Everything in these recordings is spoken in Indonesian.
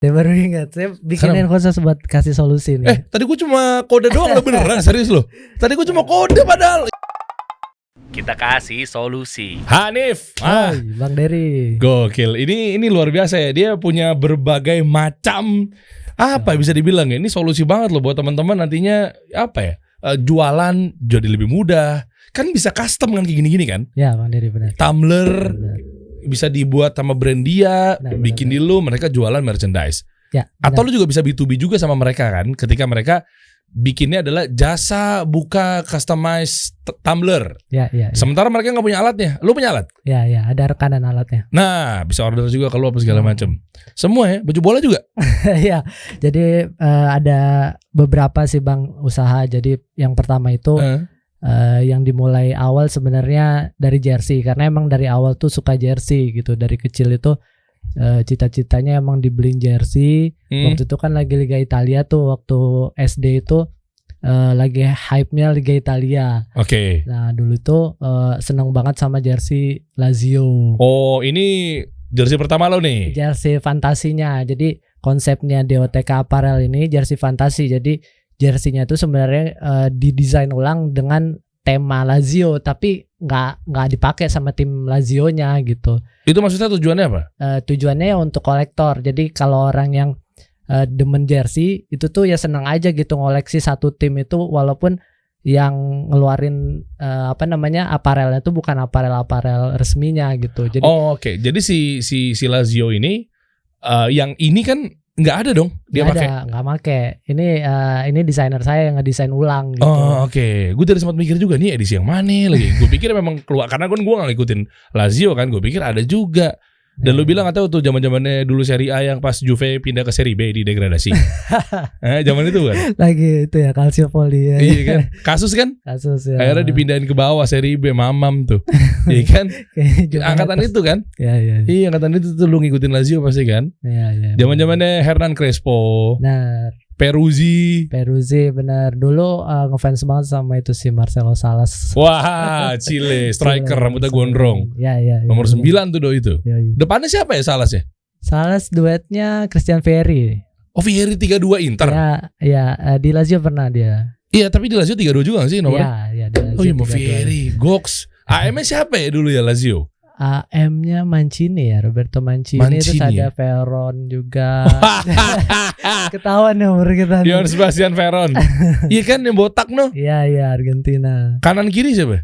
Saya baru ingat, saya bikinin khusus buat kasih solusi nih. Tadi gue cuma kode doang lo beneran, serius lo. Tadi gue cuma kode padahal. Kita kasih solusi. Hanif, Bang Dery. gokil. Ini luar biasa ya. Dia punya berbagai macam bisa dibilang ya. Ini solusi banget loh buat teman-teman nantinya jualan jadi lebih mudah. Kan bisa custom kan kayak gini-gini kan? Ya, Bang Dery benar. Tumbler bisa dibuat sama brand dia, bikin di lu, mereka jualan merchandise. Ya, atau lu juga bisa B2B juga sama mereka kan, ketika mereka bikinnya adalah jasa buka customize tumbler. Ya. Sementara mereka nggak punya alatnya, lu punya alat? Ya, ada rekanan alatnya. Nah, bisa order juga ke lu apa segala macam. Semua ya, baju bola juga. Ya, jadi ada beberapa sih Bang usaha. Jadi yang pertama itu yang dimulai awal sebenarnya dari jersey, karena emang dari awal tuh suka jersey gitu. Dari kecil itu cita-citanya emang dibeliin jersey. Waktu itu kan lagi Liga Italia tuh, waktu SD itu lagi hype-nya Liga Italia. Oke. Nah dulu tuh seneng banget sama jersey Lazio. Oh, ini jersey pertama lo nih? Jersey fantasinya. Jadi konsepnya DOTK Apparel ini jersey fantasi. Jadi jersey-nya itu sebenarnya didesain ulang dengan tema Lazio, tapi nggak dipakai sama tim Lazio-nya gitu. Itu maksudnya tujuannya apa? Tujuannya ya untuk kolektor. Jadi kalau orang yang demen jersey itu tuh ya senang aja gitu ngoleksi satu tim itu, walaupun yang ngeluarin aparelnya tuh bukan aparel resminya gitu. Jadi oke. Jadi si Lazio ini yang ini kan nggak ada dong dia pakai. Nggak pakai. Ini desainer saya yang ngedesain ulang gitu. Oke. Gue dari sempat mikir juga nih edisi yang mana lagi. Gue pikir memang keluar, karena gue nggak ngikutin Lazio kan. Gue pikir ada juga. Dan lu bilang atau tuh zaman-zamannya dulu Serie A yang pas Juve pindah ke Serie B di degradasi. Zaman itu kan. Lagi itu ya Calciopoli ya. Iya kan. Kasus kan? Kasus ya. Akhirnya dipindahin ke bawah Serie B, mamam tuh. Iya kan? Angkatan itu kan? Iya, angkatan itu tuh lu ngikutin Lazio pasti kan? Iya. Zaman-zamannya Hernan Crespo. Benar. Peruzzi benar. Dulu ngefans banget sama itu si Marcelo Salas. Wah, Chile striker rambutnya gondrong. Iya. Nomor 9 tuh itu. Ya. Depannya siapa ya Salas ya? Salas duetnya Christian Vieri. Oh, Vieri 32 Inter. Iya, di Lazio pernah dia. Iya, tapi di Lazio 32 juga gak sih nomornya? Iya, di Lazio. Oh iya, mau Vieri, Gox. AM-nya siapa ya dulu ya Lazio? AM-nya Mancini ya, Roberto Mancini terus ada Veron juga. Ketahuan ya umur kita. Johann Sebastian Veron. Iya kan yang botak no? Iya, Argentina. Kanan kiri siapa?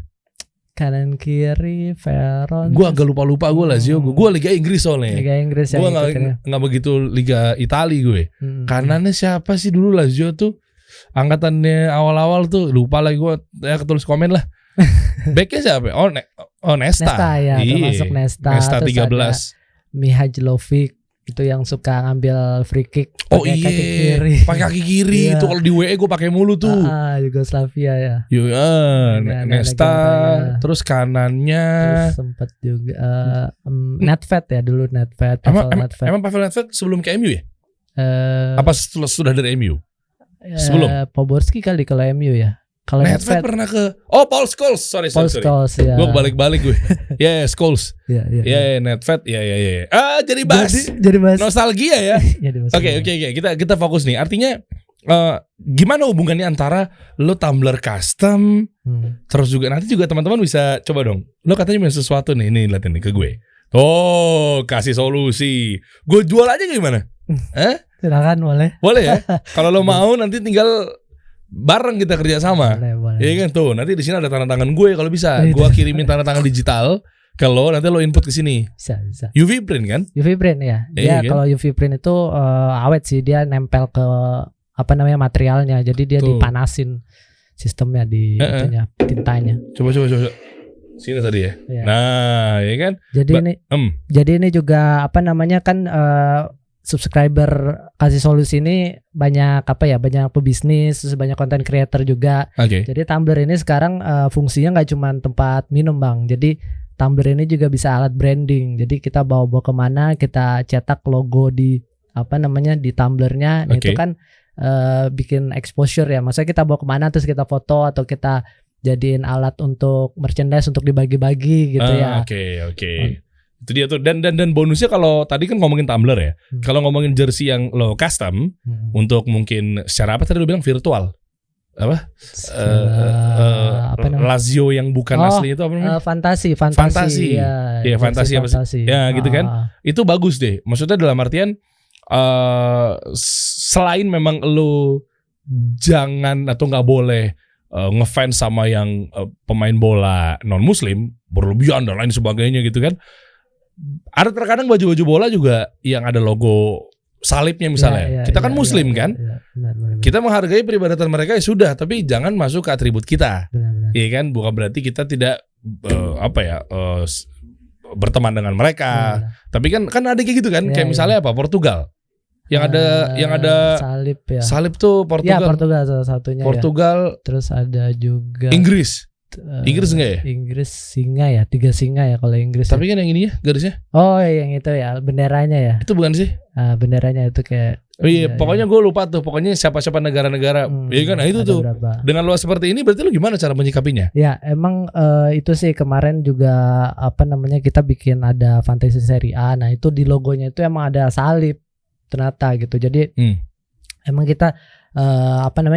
Kanan kiri Veron. Gue agak lupa gue Lazio. Gue Liga Inggris soalnya. Liga Inggris ya. Gue nggak begitu Liga Italia gue. Kanannya siapa sih dulu Lazio tuh? Angkatannya awal-awal tuh lupa lagi gue. Ya ketulis komen lah. Backnya siapa? Nesta ya, termasuk Nesta 13. Mihajlovic itu yang suka ngambil free kick pakai kaki kiri. Pakai kaki kiri itu kalau di WE gue pakai mulu tuh. Yugoslavia ya. Nesta, terus kanannya. Terus sempat juga Nedved ya dulu Nedved. Emang Pavel Nedved sebelum ke MU ya? Apa sudah dari MU? Sebelum? Poborski kali kalau MU ya. Kalau Nedved pernah ke Paul Scholes, sorry. Ya. Gue balik gue. Scholes. Iya. Nedved. Ya. Jadi bahas nostalgia ya. Oke. Kita fokus nih. Artinya gimana hubungannya antara lo tumbler custom, terus juga nanti juga teman-teman bisa coba dong. Lo katanya punya sesuatu nih, ini liatin nih ke gue. Kasih solusi. Gue jual aja gimana? Silakan boleh. Boleh ya. Kalau lo mau nanti tinggal bareng kita kerja sama. Boleh. Iya kan tuh. Nanti di sini ada tanda tangan gue kalau bisa. Gue kirimin tanda tangan digital. Kalau nanti lo input ke sini. Bisa. UV print kan? UV print ya. Kan? Kalau UV print itu awet sih, dia nempel ke materialnya. Jadi dia dipanasin sistemnya di tintanya. Coba. Sini tadi ya. Nah, ya kan? Jadi ini juga kan subscriber kasih solusi ini banyak pebisnis, terus banyak content creator juga. Jadi Tumbler ini sekarang fungsinya nggak cuma tempat minum Bang. Jadi Tumbler ini juga bisa alat branding. Jadi kita bawa kemana, kita cetak logo di di tumblernya. Itu kan bikin exposure ya. Maksudnya kita bawa kemana terus kita foto atau kita jadiin alat untuk merchandise untuk dibagi-bagi gitu ya. Oke. Itu dia tuh. Dan bonusnya kalau tadi kan ngomongin tumbler ya. Kalau ngomongin jersey yang lo custom untuk mungkin secara apa tadi lo bilang virtual. Apa? Lazio yang bukan asli itu apa namanya? Fantasi. Ya, fantasi apa sih? Ya, gitu kan. Itu bagus deh. Maksudnya dalam artian selain memang lo jangan atau nggak boleh ngefans sama yang pemain bola non muslim berlebihan dan lain sebagainya gitu kan. Ada terkadang baju-baju bola juga yang ada logo salibnya misalnya. Kita kan muslim kan. Benar. Kita menghargai peribadatan mereka ya sudah, tapi jangan masuk ke atribut kita. Iya kan? Bukan berarti kita tidak berteman dengan mereka. Tapi kan ada kayak gitu kan. Kayak misalnya apa? Portugal. Yang ada salib ya. Salib tuh Portugal. Ya, Portugal salah satunya. Portugal. Ya. Terus ada juga Inggris enggak ya? Inggris singa ya, 3 singa ya kalau Inggris. Tapi kan yang ini ya garisnya. Oh, yang itu ya, benderanya ya. Itu bukan sih? Benderanya itu kayak. Pokoknya gue lupa tuh. Pokoknya siapa-siapa negara-negara. Iya kan? Nah itu tuh. Berapa. Dengan luas seperti ini berarti lu gimana cara menyikapinya? Ya, emang itu sih kemarin juga kita bikin ada Fantasy Serie A. Nah, itu di logonya itu emang ada salib ternyata gitu. Jadi emang kita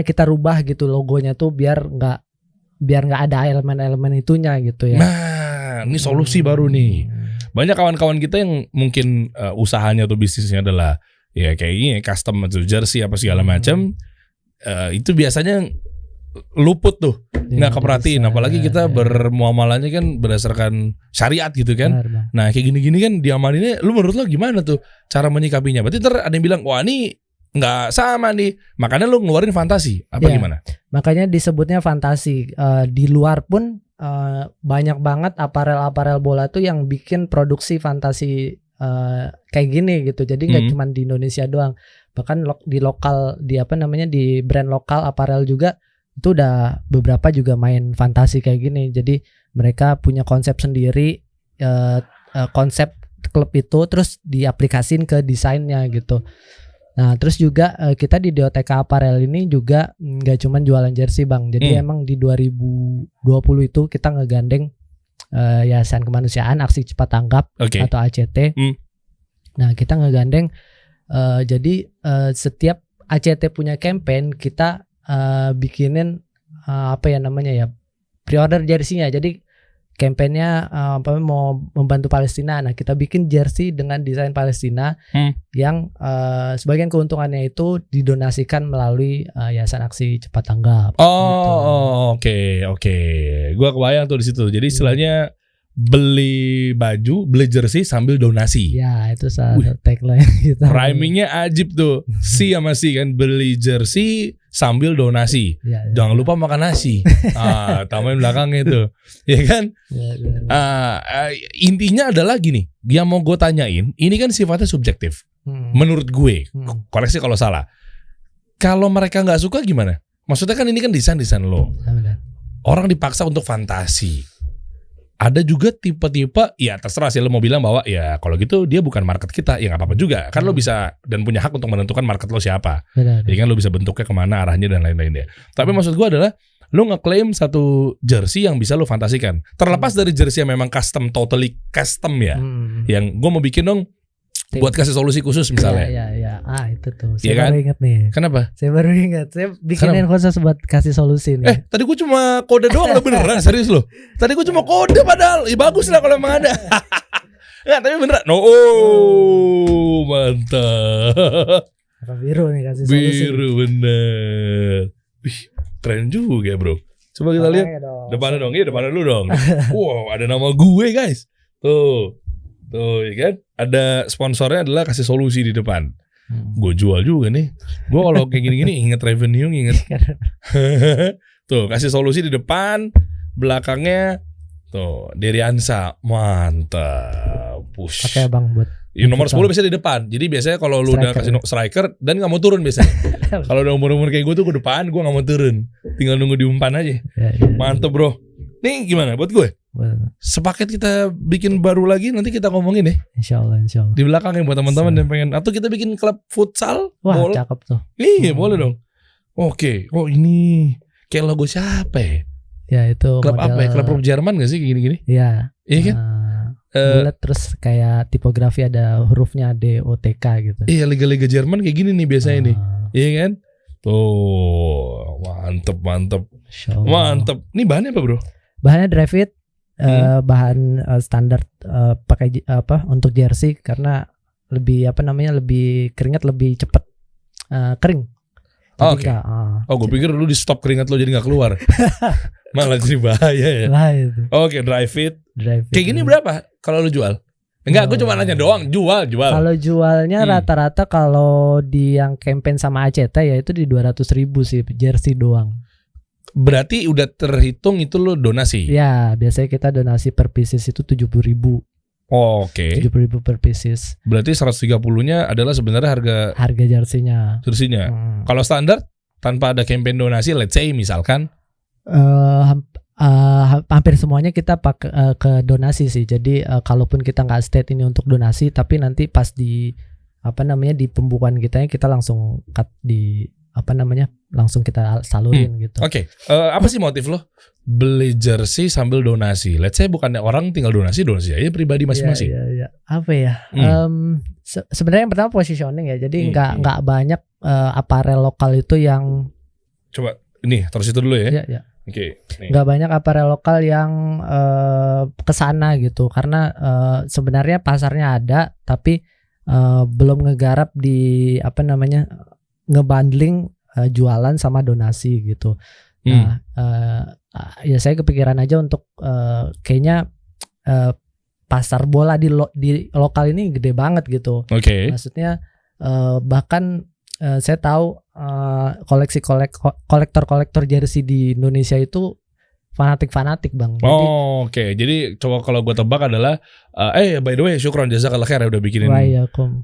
kita rubah gitu logonya tuh biar nggak ada elemen-elemen itunya gitu ya. Nah, ini solusi baru nih. Banyak kawan-kawan kita yang mungkin usahanya atau bisnisnya adalah ya kayak gini, custom atau jersey apa segala macam. Itu biasanya luput tuh, nggak keperhatiin. Apalagi kita bermuamalahnya kan berdasarkan syariat gitu kan. Nah kayak gini-gini kan diamalinnya. Lu menurut lo gimana tuh cara menyikapinya? Berarti ntar ada yang bilang wah ini nggak sama nih, makanya lu ngeluarin fantasi apa gimana? Makanya disebutnya fantasi. Di luar pun banyak banget aparel bola tuh yang bikin produksi fantasi kayak gini gitu. Jadi nggak cuma di Indonesia doang, bahkan di lokal di brand lokal aparel juga itu udah beberapa juga main fantasi kayak gini. Jadi mereka punya konsep sendiri, konsep klub itu terus diaplikasin ke desainnya gitu. Nah terus juga kita di DOTK Apparel ini juga nggak cuma jualan jersey bang. Jadi emang di 2020 itu kita ngegandeng Yayasan Kemanusiaan Aksi Cepat Tanggap atau ACT. Nah kita ngegandeng jadi setiap ACT punya campaign kita bikinin pre-order jersey-nya. Jadi kampanyenya mau membantu Palestina. Nah kita bikin jersey dengan desain Palestina yang sebagian keuntungannya itu didonasikan melalui Yayasan Aksi Cepat Tanggap. Oke. Gua kebayang tuh di situ. Jadi istilahnya beli jersey sambil donasi. Ya itu salah tagline kita. Rhymingnya ajib tuh. Si sama si kan, beli jersey sambil donasi. Jangan lupa makan nasi. Tambahin belakangnya itu. Ya kan? Intinya adalah gini, yang mau gue tanyain, ini kan sifatnya subjektif. Menurut gue, koreksi kalau salah. Kalau mereka nggak suka gimana? Maksudnya kan ini kan desain lo. Orang dipaksa untuk fantasi. Ada juga tipe-tipe, ya terserah sih lo mau bilang bahwa ya kalau gitu dia bukan market kita, ya nggak apa-apa juga. Kan lo bisa dan punya hak untuk menentukan market lo siapa. Jadi kan lo bisa bentuknya kemana arahnya dan lain-lainnya. Tapi maksud gue adalah lo ngeklaim satu jersey yang bisa lo fantasikan. Terlepas dari jersey yang memang totally custom ya. Yang gue mau bikin dong buat kasih solusi khusus misalnya. Iya. Itu tuh. Saya baru ingat nih. Kenapa? Saya baru ingat. Saya bikinin khusus buat kasih solusi nih. Tadi gue cuma kode doang lo beneran serius lo. Tadi gue cuma kode padahal. Bagus lah kalau emang ada. Nggak, tapi beneran. Mantap. Apa biru nih kasih solusi. Biru bener. Wih, keren juga bro. Coba kita lihat. Depannya dong. Iya depannya lu dong. Wow, ada nama gue guys. Tuh, ya kan? Ada sponsornya adalah kasih solusi di depan. Gue jual juga nih. Gue kalau kayak gini-gini inget revenue, inget. Tuh, kasih solusi di depan, belakangnya tuh Deriansa. Mantap. Push. Oke, Bang buat. Nomor 10 biasanya di depan. Jadi biasanya kalau lu udah kasih striker dan gak mau turun biasanya. Kalau udah umur-umur kayak gue tuh ke depan, gue gak mau turun. Tinggal nunggu diumpan aja. Mantap bro. Nih gimana buat gue? Sepaket kita bikin baru lagi, nanti kita ngomongin deh. Insya Allah. Di belakangnya buat teman-teman yang pengen. Atau kita bikin klub futsal. Wah boleh. Cakep tuh. Iya boleh dong. Oke. Oh ini kayak logo siapa ya? Ya itu klub model... apa ya? Klub Jerman gak sih gini-gini? Iya. Iya kan? bulat terus kayak tipografi ada hurufnya DOTK gitu. Iya, liga-liga Jerman kayak gini nih biasanya nih. Iya kan? Tuh, mantep. Ini bahannya apa, Bro? Bahannya dry fit, bahan standar pakai untuk jersey karena lebih lebih keringat lebih cepat kering. Oke. Gue pikir lu di stop keringat lo jadi nggak keluar. Malah jadi bahaya ya. Oke, dry fit. Kayak gini berapa kalau lu jual? Enggak, gue cuma nanya doang. Jual. Kalau jualnya rata-rata kalau di yang campaign sama ACT ya itu di 200.000 sih jersey doang. Berarti udah terhitung itu lo donasi? Ya, biasanya kita donasi per pieces itu 70.000. Oke. 70.000 per pieces. Berarti 130-nya adalah sebenarnya harga jersey-nya. Kalau standar tanpa ada campaign donasi, let's say misalkan hampir semuanya kita pakai ke donasi sih. Jadi kalaupun kita nggak state ini untuk donasi, tapi nanti pas di di pembukuan kita langsung cut di langsung kita salurin gitu. Oke. Apa sih motif lo beli jersey sambil donasi? Let's say bukannya orang tinggal donasi aja pribadi masing-masing. Iya. Apa ya? Sebenarnya yang pertama positioning ya. Jadi nggak banyak aparel lokal itu yang coba ini terus itu dulu ya. Iya. Oke. Nggak banyak aparel lokal yang kesana gitu karena sebenarnya pasarnya ada tapi belum ngegarap di ngebundling jualan sama donasi gitu. Nah, ya saya kepikiran aja untuk kayaknya pasar bola di lokal ini gede banget gitu. Oke. Maksudnya bahkan saya tahu kolektor jersey di Indonesia itu fanatik Bang. Oke. Jadi coba kalau gue tebak adalah by the way syukron jazakallah khair udah bikinin.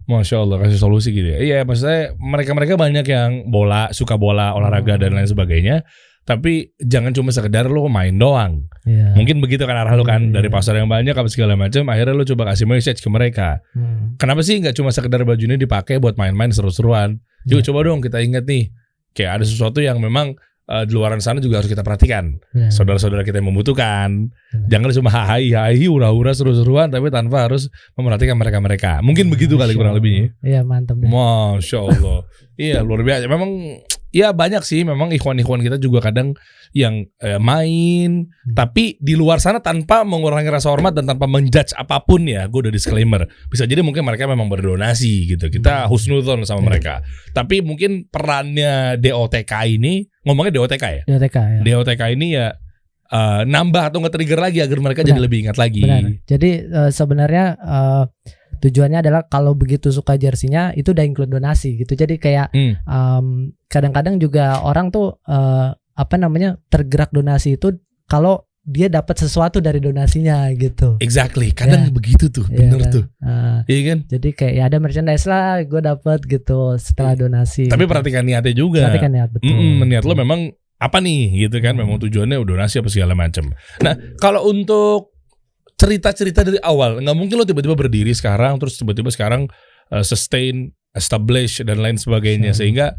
Masya Allah kasih solusi gitu ya. Iya maksudnya mereka banyak yang suka bola olahraga dan lain sebagainya. Tapi jangan cuma sekedar lo main doang. Mungkin begitu kan arah lo kan dari pasar yang banyak apa segala macam. Akhirnya lo coba kasih message ke mereka. Kenapa sih nggak cuma sekedar bajunya dipakai buat main-main seru-seruan? Yuk coba dong kita ingat nih. Kayak ada sesuatu yang memang di luar sana juga harus kita perhatikan. Saudara-saudara kita yang membutuhkan. Jangan cuma hai hura-hura seru-seruan tapi tanpa harus memperhatikan mereka. Mungkin begitu kali kurang lebihnya. Iya mantap deh. Masya Allah. Iya luar biasa. Memang ya banyak sih memang ikhwan-ikhwan kita juga kadang yang main tapi di luar sana tanpa mengurangi rasa hormat dan tanpa menjudge apapun ya. Gue udah disclaimer. Bisa jadi mungkin mereka memang berdonasi gitu. Kita husnudzon sama mereka. Tapi mungkin perannya DOTK ini, ngomongnya DOTK ya? DOTK ini ya nambah atau nge-trigger lagi agar mereka jadi lebih ingat lagi. Benar. Jadi sebenarnya tujuannya adalah kalau begitu suka jersinya itu udah include donasi gitu. Jadi kayak kadang-kadang juga orang tuh tergerak donasi itu kalau dia dapat sesuatu dari donasinya gitu. Exactly. Kadang begitu tuh, bener kan? tuh. Iya kan? Jadi kayak ya ada merchandise lah gue dapat gitu setelah donasi. Tapi perhatikan niatnya juga. Perhatikan niat betul. Niat lo memang apa nih gitu kan? Memang tujuannya donasi apa segala macam. Nah, kalau untuk cerita-cerita dari awal, nggak mungkin lo tiba-tiba berdiri sekarang terus tiba-tiba sekarang sustain, establish dan lain sebagainya sehingga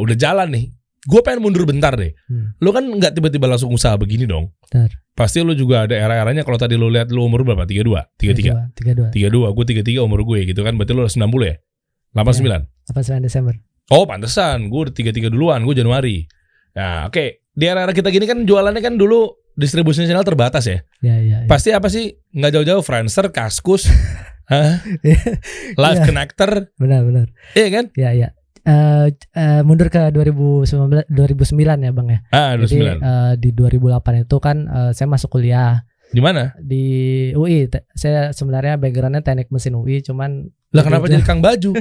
udah jalan nih. Gue pengen mundur bentar deh. Lo kan nggak tiba-tiba langsung usaha begini dong. Benar. Pasti lo juga ada era-eranya. Kalau tadi lo lihat lo umur berapa? 32, 33. 32. Gue 33 umur gue gitu kan. Berarti lo 90 ya? 89. 89 Desember. Oh pantesan. Gue udah 33 duluan. Gue Januari. Nah oke. Di era-era kita gini kan jualannya kan dulu distribusi channel terbatas ya. Iya. Pasti apa sih? Nggak jauh-jauh Friendster, Kaskus, Live Connector. Benar. Iya kan? Iya. Mundur ke 2009 ya Bang ya. 2009. Jadi di 2008 itu kan saya masuk kuliah. Di mana? Di UI. Saya sebenarnya backgroundnya teknik mesin UI, cuman lah kenapa jadi Kang Baju?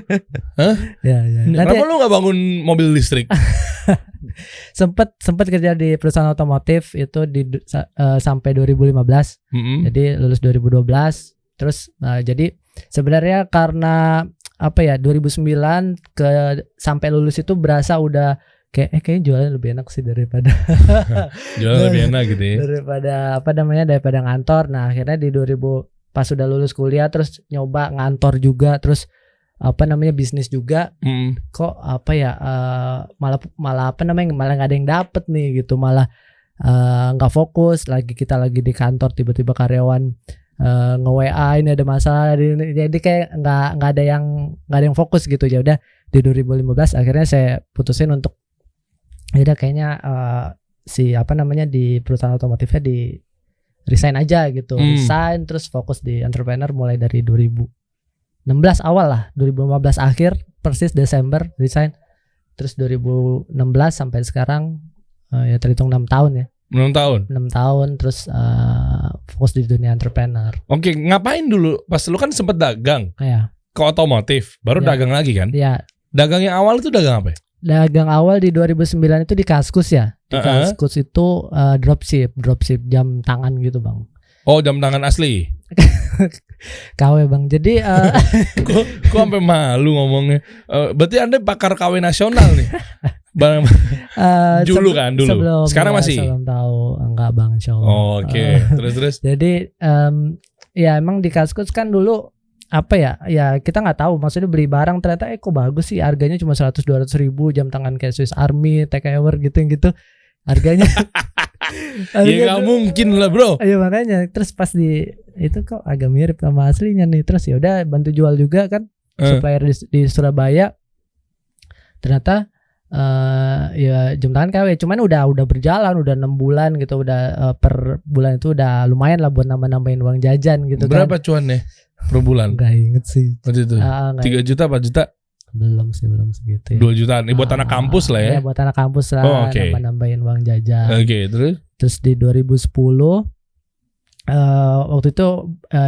Hah? Ya. Kenapa lu nggak bangun mobil listrik? Sempet kerja di perusahaan otomotif itu sampai 2015. Jadi lulus 2012. Terus jadi sebenarnya karena 2009 sampai lulus itu berasa udah kayaknya jualan lebih enak sih daripada jualan lebih enak gitu ya. Daripada ngantor. Nah, akhirnya di 2000 pas sudah lulus kuliah terus nyoba ngantor juga, terus bisnis juga. Kok malah nggak ada yang dapet nih gitu, malah nggak fokus. Kita lagi di kantor tiba-tiba karyawan nge-WA ini ada masalah, jadi kayak nggak ada yang fokus gitu. Ya udah di 2015 akhirnya saya putusin untuk ya udah kayaknya di perusahaan otomotifnya di resign aja gitu. Resign terus fokus di entrepreneur mulai dari 2016 awal lah, 2015 akhir persis Desember resign. Terus 2016 sampai sekarang ya terhitung 6 tahun ya. 6 tahun terus fokus di dunia entrepreneur. Oke, ngapain dulu? Pas lu kan sempet dagang ke otomotif, baru dagang lagi kan? Iya. Dagang yang awal itu dagang apa ya? Dagang awal di 2009 itu di Kaskus ya. Di Kaskus itu dropship jam tangan gitu bang. Oh, jam tangan asli? KW bang. Jadi kok sampai malu ngomongnya. Berarti Anda pakar KW nasional nih. Bang, dulu. Sebelum, sekarang masih? Sebelum tahu enggak bang, insya Allah. Oh, oke. Terus. Jadi ya emang di Kaskus kan dulu apa ya kita nggak tahu, maksudnya beli barang ternyata kok bagus sih, harganya cuma 100-200 ribu, jam tangan kayak Swiss Army, Tag Heuer gitu harganya. Ya nggak mungkin lah bro. Iya makanya terus pas itu kok agak mirip sama aslinya nih, terus ya udah bantu jual juga kan supplier di Surabaya. Ternyata ya jam tangan KW, cuman udah berjalan udah 6 bulan gitu, udah per bulan itu udah lumayan lah buat nambah-nambahin uang jajan gitu. Berapa cuannya per bulan? Gak inget sih. Waktu itu 3 juta 4 juta? Belum segitu ya. 2 jutaan, buat anak kampus lah ya? Iya buat anak kampus lah, nambah-nambahin uang jajan. Oke, Terus di 2010 waktu itu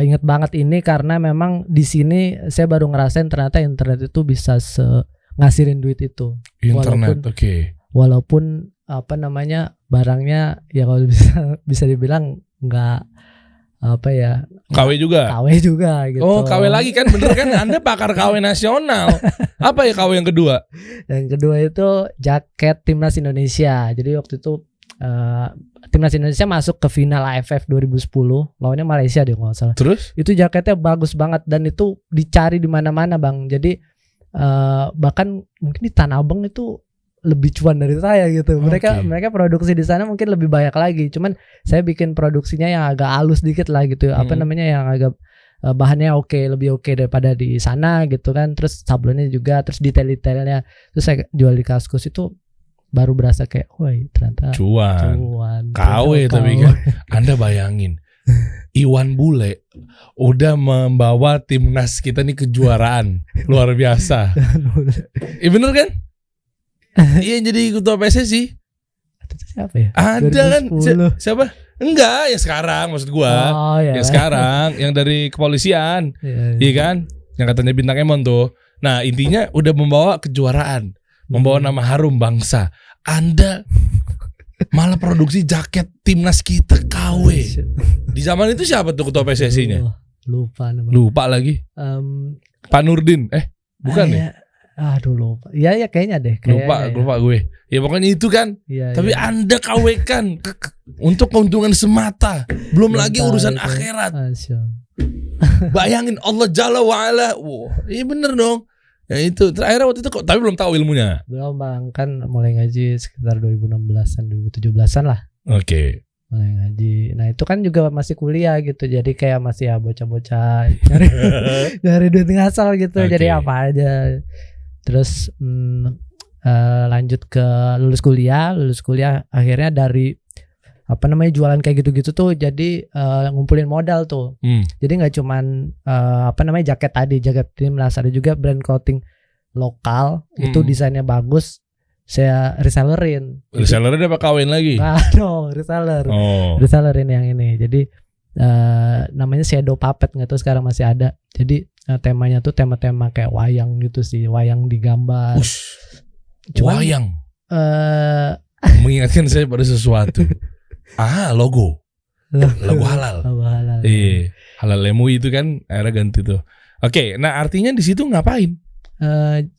inget banget ini karena memang di sini saya baru ngerasain ternyata internet itu bisa ngasihin duit itu. Internet, walaupun barangnya ya kalau bisa dibilang nggak KW juga gitu. Oh, KW lagi kan, bener kan? Anda pakar KW nasional. Apa ya KW yang kedua? Yang kedua itu jaket timnas Indonesia. Jadi waktu itu timnas Indonesia masuk ke final AFF 2010 lawannya Malaysia deh kalau nggak salah. Terus itu jaketnya bagus banget dan itu dicari di mana-mana bang. Jadi bahkan mungkin di Tanah Abang itu lebih cuan dari saya gitu. Mereka produksi di sana mungkin lebih banyak lagi. Cuman saya bikin produksinya yang agak halus dikit lah gitu. Yang agak bahannya lebih oke daripada di sana gitu kan. Terus sablonnya juga, terus detail-detailnya. Terus saya jual di Kaskus itu baru berasa kayak, woi ternyata cuan. KW tapi kan Anda bayangin Iwan Bule udah membawa timnas kita nih kejuaraan luar biasa. Iya bener kan? Iya jadi ketua PSSI. Siapa ya? Ada kan? Siapa? Enggak, ya sekarang maksud gua. Ya sekarang yang dari kepolisian. Iya kan? Yang katanya bintang Emon tuh. Nah, intinya udah membawa kejuaraan, membawa nama harum bangsa. Anda malah produksi jaket timnas kita KW. Di zaman itu siapa tuh ketua PSSI-nya? Lupa lagi. Pak Nurdin. Bukan ya? Aduh lupa. Iya kayaknya deh. Lupa gue. Ya pokoknya itu kan. Tapi Anda KW kan untuk keuntungan semata. Belum lagi urusan akhirat. Bayangin Allah Jalla wa'ala. Iya bener dong. Ya itu. Terakhir waktu itu kok. Tapi belum tahu ilmunya. Belum bang. Kan mulai ngaji sekitar 2016an 2017an lah. Oke. Mulai ngaji. Nah itu kan juga masih kuliah gitu. Jadi kayak masih ya bocah-bocah nyari duit ngasal gitu. Jadi apa aja. Terus lanjut ke lulus kuliah akhirnya dari jualan kayak gitu-gitu tuh jadi ngumpulin modal tuh. Jadi nggak cuman jaket timnas, ada juga brand clothing lokal itu desainnya bagus, saya resellerin. Resellerin apa kawin lagi? Resellerin yang ini. Jadi namanya Shadow Puppet, nggak tahu sekarang masih ada. Jadi temanya tuh tema-tema kayak wayang gitu sih, wayang digambar. Wayang. Mengingatkan saya pada sesuatu. Logo halal. Iya, halal MUI itu kan akhirnya ganti tuh. Oke, nah artinya di situ ngapain?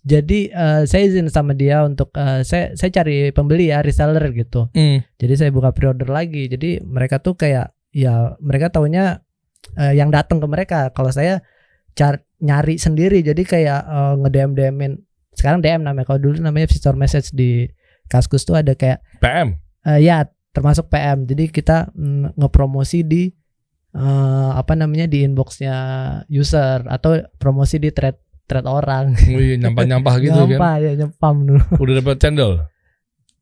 Jadi saya izin sama dia untuk saya cari pembeli ya, reseller gitu. Jadi saya buka pre-order lagi. Jadi mereka tuh kayak ya mereka taunya yang datang ke mereka. Kalau saya nyari sendiri, jadi kayak nge-DM-in. Sekarang DM namanya, kalau dulu namanya visitor message di Kaskus tuh ada kayak PM. Ya termasuk PM. Jadi kita ngepromosi di di inboxnya user atau promosi di thread orang. Wih, nyampah gitu kan? Ya nyempam dulu. Udah dapat cendol?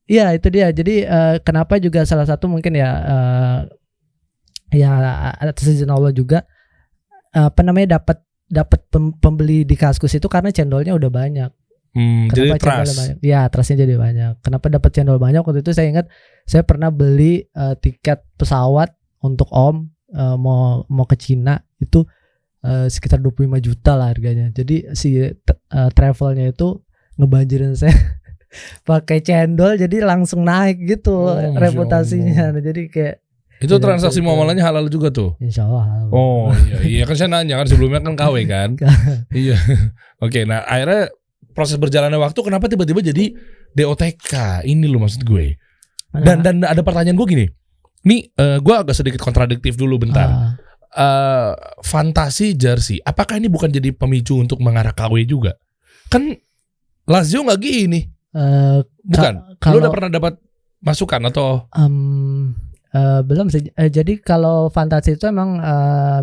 Iya itu dia. Jadi kenapa juga salah satu mungkin ya atas izin Allah juga dapat pembeli di Kaskus itu karena cendolnya udah banyak. Jadi trust. Ya trustnya jadi banyak. Kenapa dapat cendol banyak? Waktu itu saya ingat saya pernah beli tiket pesawat untuk Om mau ke Cina itu sekitar 25 juta lah harganya. Jadi si travelnya itu ngebanjirin saya pakai cendol, jadi langsung naik gitu reputasinya. Nah, jadi kayak itu transaksi muamalahnya halal juga tuh. Insya Allah halal. Oh iya kan saya nanya kan sebelumnya kan KW kan. Iya. Oke, nah akhirnya proses berjalannya waktu kenapa tiba-tiba jadi DOTK? Ini loh maksud gue. Dan ada pertanyaan gue gini. Nih gue agak sedikit kontradiktif dulu bentar. Fantasi jersey, apakah ini bukan jadi pemicu untuk mengarah KW juga? Kan Lazio nggak gini. Bukan. Lu udah pernah dapat masukan atau? Belum sih. Jadi kalau fantasi itu emang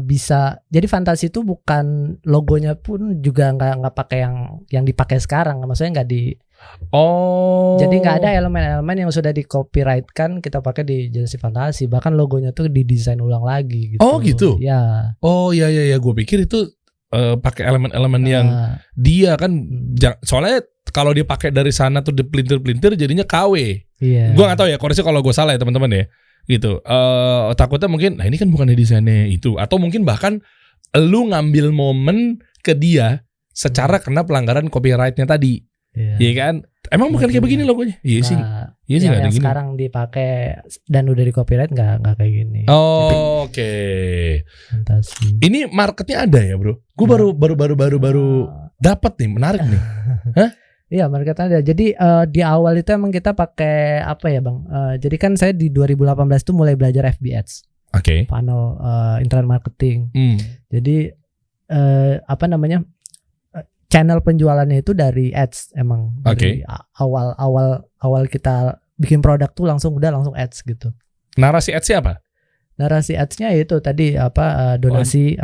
bisa. Jadi fantasi itu bukan logonya pun juga nggak pakai yang dipakai sekarang. Maksudnya nggak di. Jadi nggak ada elemen-elemen yang sudah di copyright kan kita pakai di jersey fantasi. Bahkan logonya tuh didesain ulang lagi. Gitu. Oh gitu. Ya. Oh iya. Gue pikir itu pakai elemen-elemen yang dia kan. Soalnya kalau dia pakai dari sana tuh dipelintir-pelintir jadinya KW. Iya. Gue nggak tahu ya. Koreksi kalau gue salah ya teman-teman ya. Gitu. Takutnya mungkin, nah ini kan bukan desainnya itu. Atau mungkin bahkan lu ngambil momen ke dia secara kena pelanggaran copyrightnya tadi. Iya kan? Emang bukan kayak begini logonya? Iya sih. Iya sih yang sekarang dipakai dan udah di copyright nggak kayak gini. Oke. Ini marketnya ada ya bro? Gue baru dapat nih, menarik nih. Hah? Iya marketnya ada. Jadi di awal itu emang kita pakai apa ya bang? Jadi kan saya di 2018 tuh mulai belajar FB Ads. Oke. Funnel internet marketing. Jadi channel penjualannya itu dari ads emang. Dari awal kita bikin produk tuh langsung ads gitu. Narasi ads-nya apa? Narasi ads-nya itu tadi donasi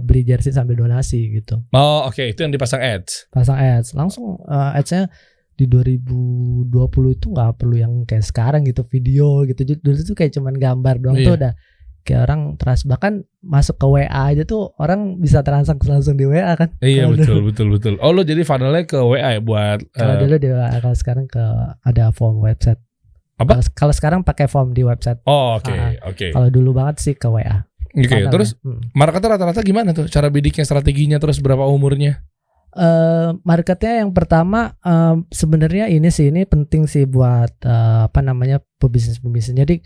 beli jersey sambil donasi gitu. Oh oke. Itu yang dipasang ads. Pasang ads langsung ads-nya di 2020 itu nggak perlu yang kayak sekarang gitu video gitu. Dulu tuh kayak cuman gambar doang tuh udah kayak orang trust, bahkan masuk ke WA aja tuh orang bisa transaksi langsung di WA kan. Iya betul. Oh lo jadi funnelnya ke WA ya buat kalau dulu di WA, kalau sekarang ada form website. Apa? Kalau sekarang pakai form di website. Oh oke. Kalau dulu banget sih ke WA. Oke. Terus marketnya rata-rata gimana tuh cara bidiknya, strateginya, terus berapa umurnya? Marketnya yang pertama sebenarnya ini penting sih buat pebisnis. Jadi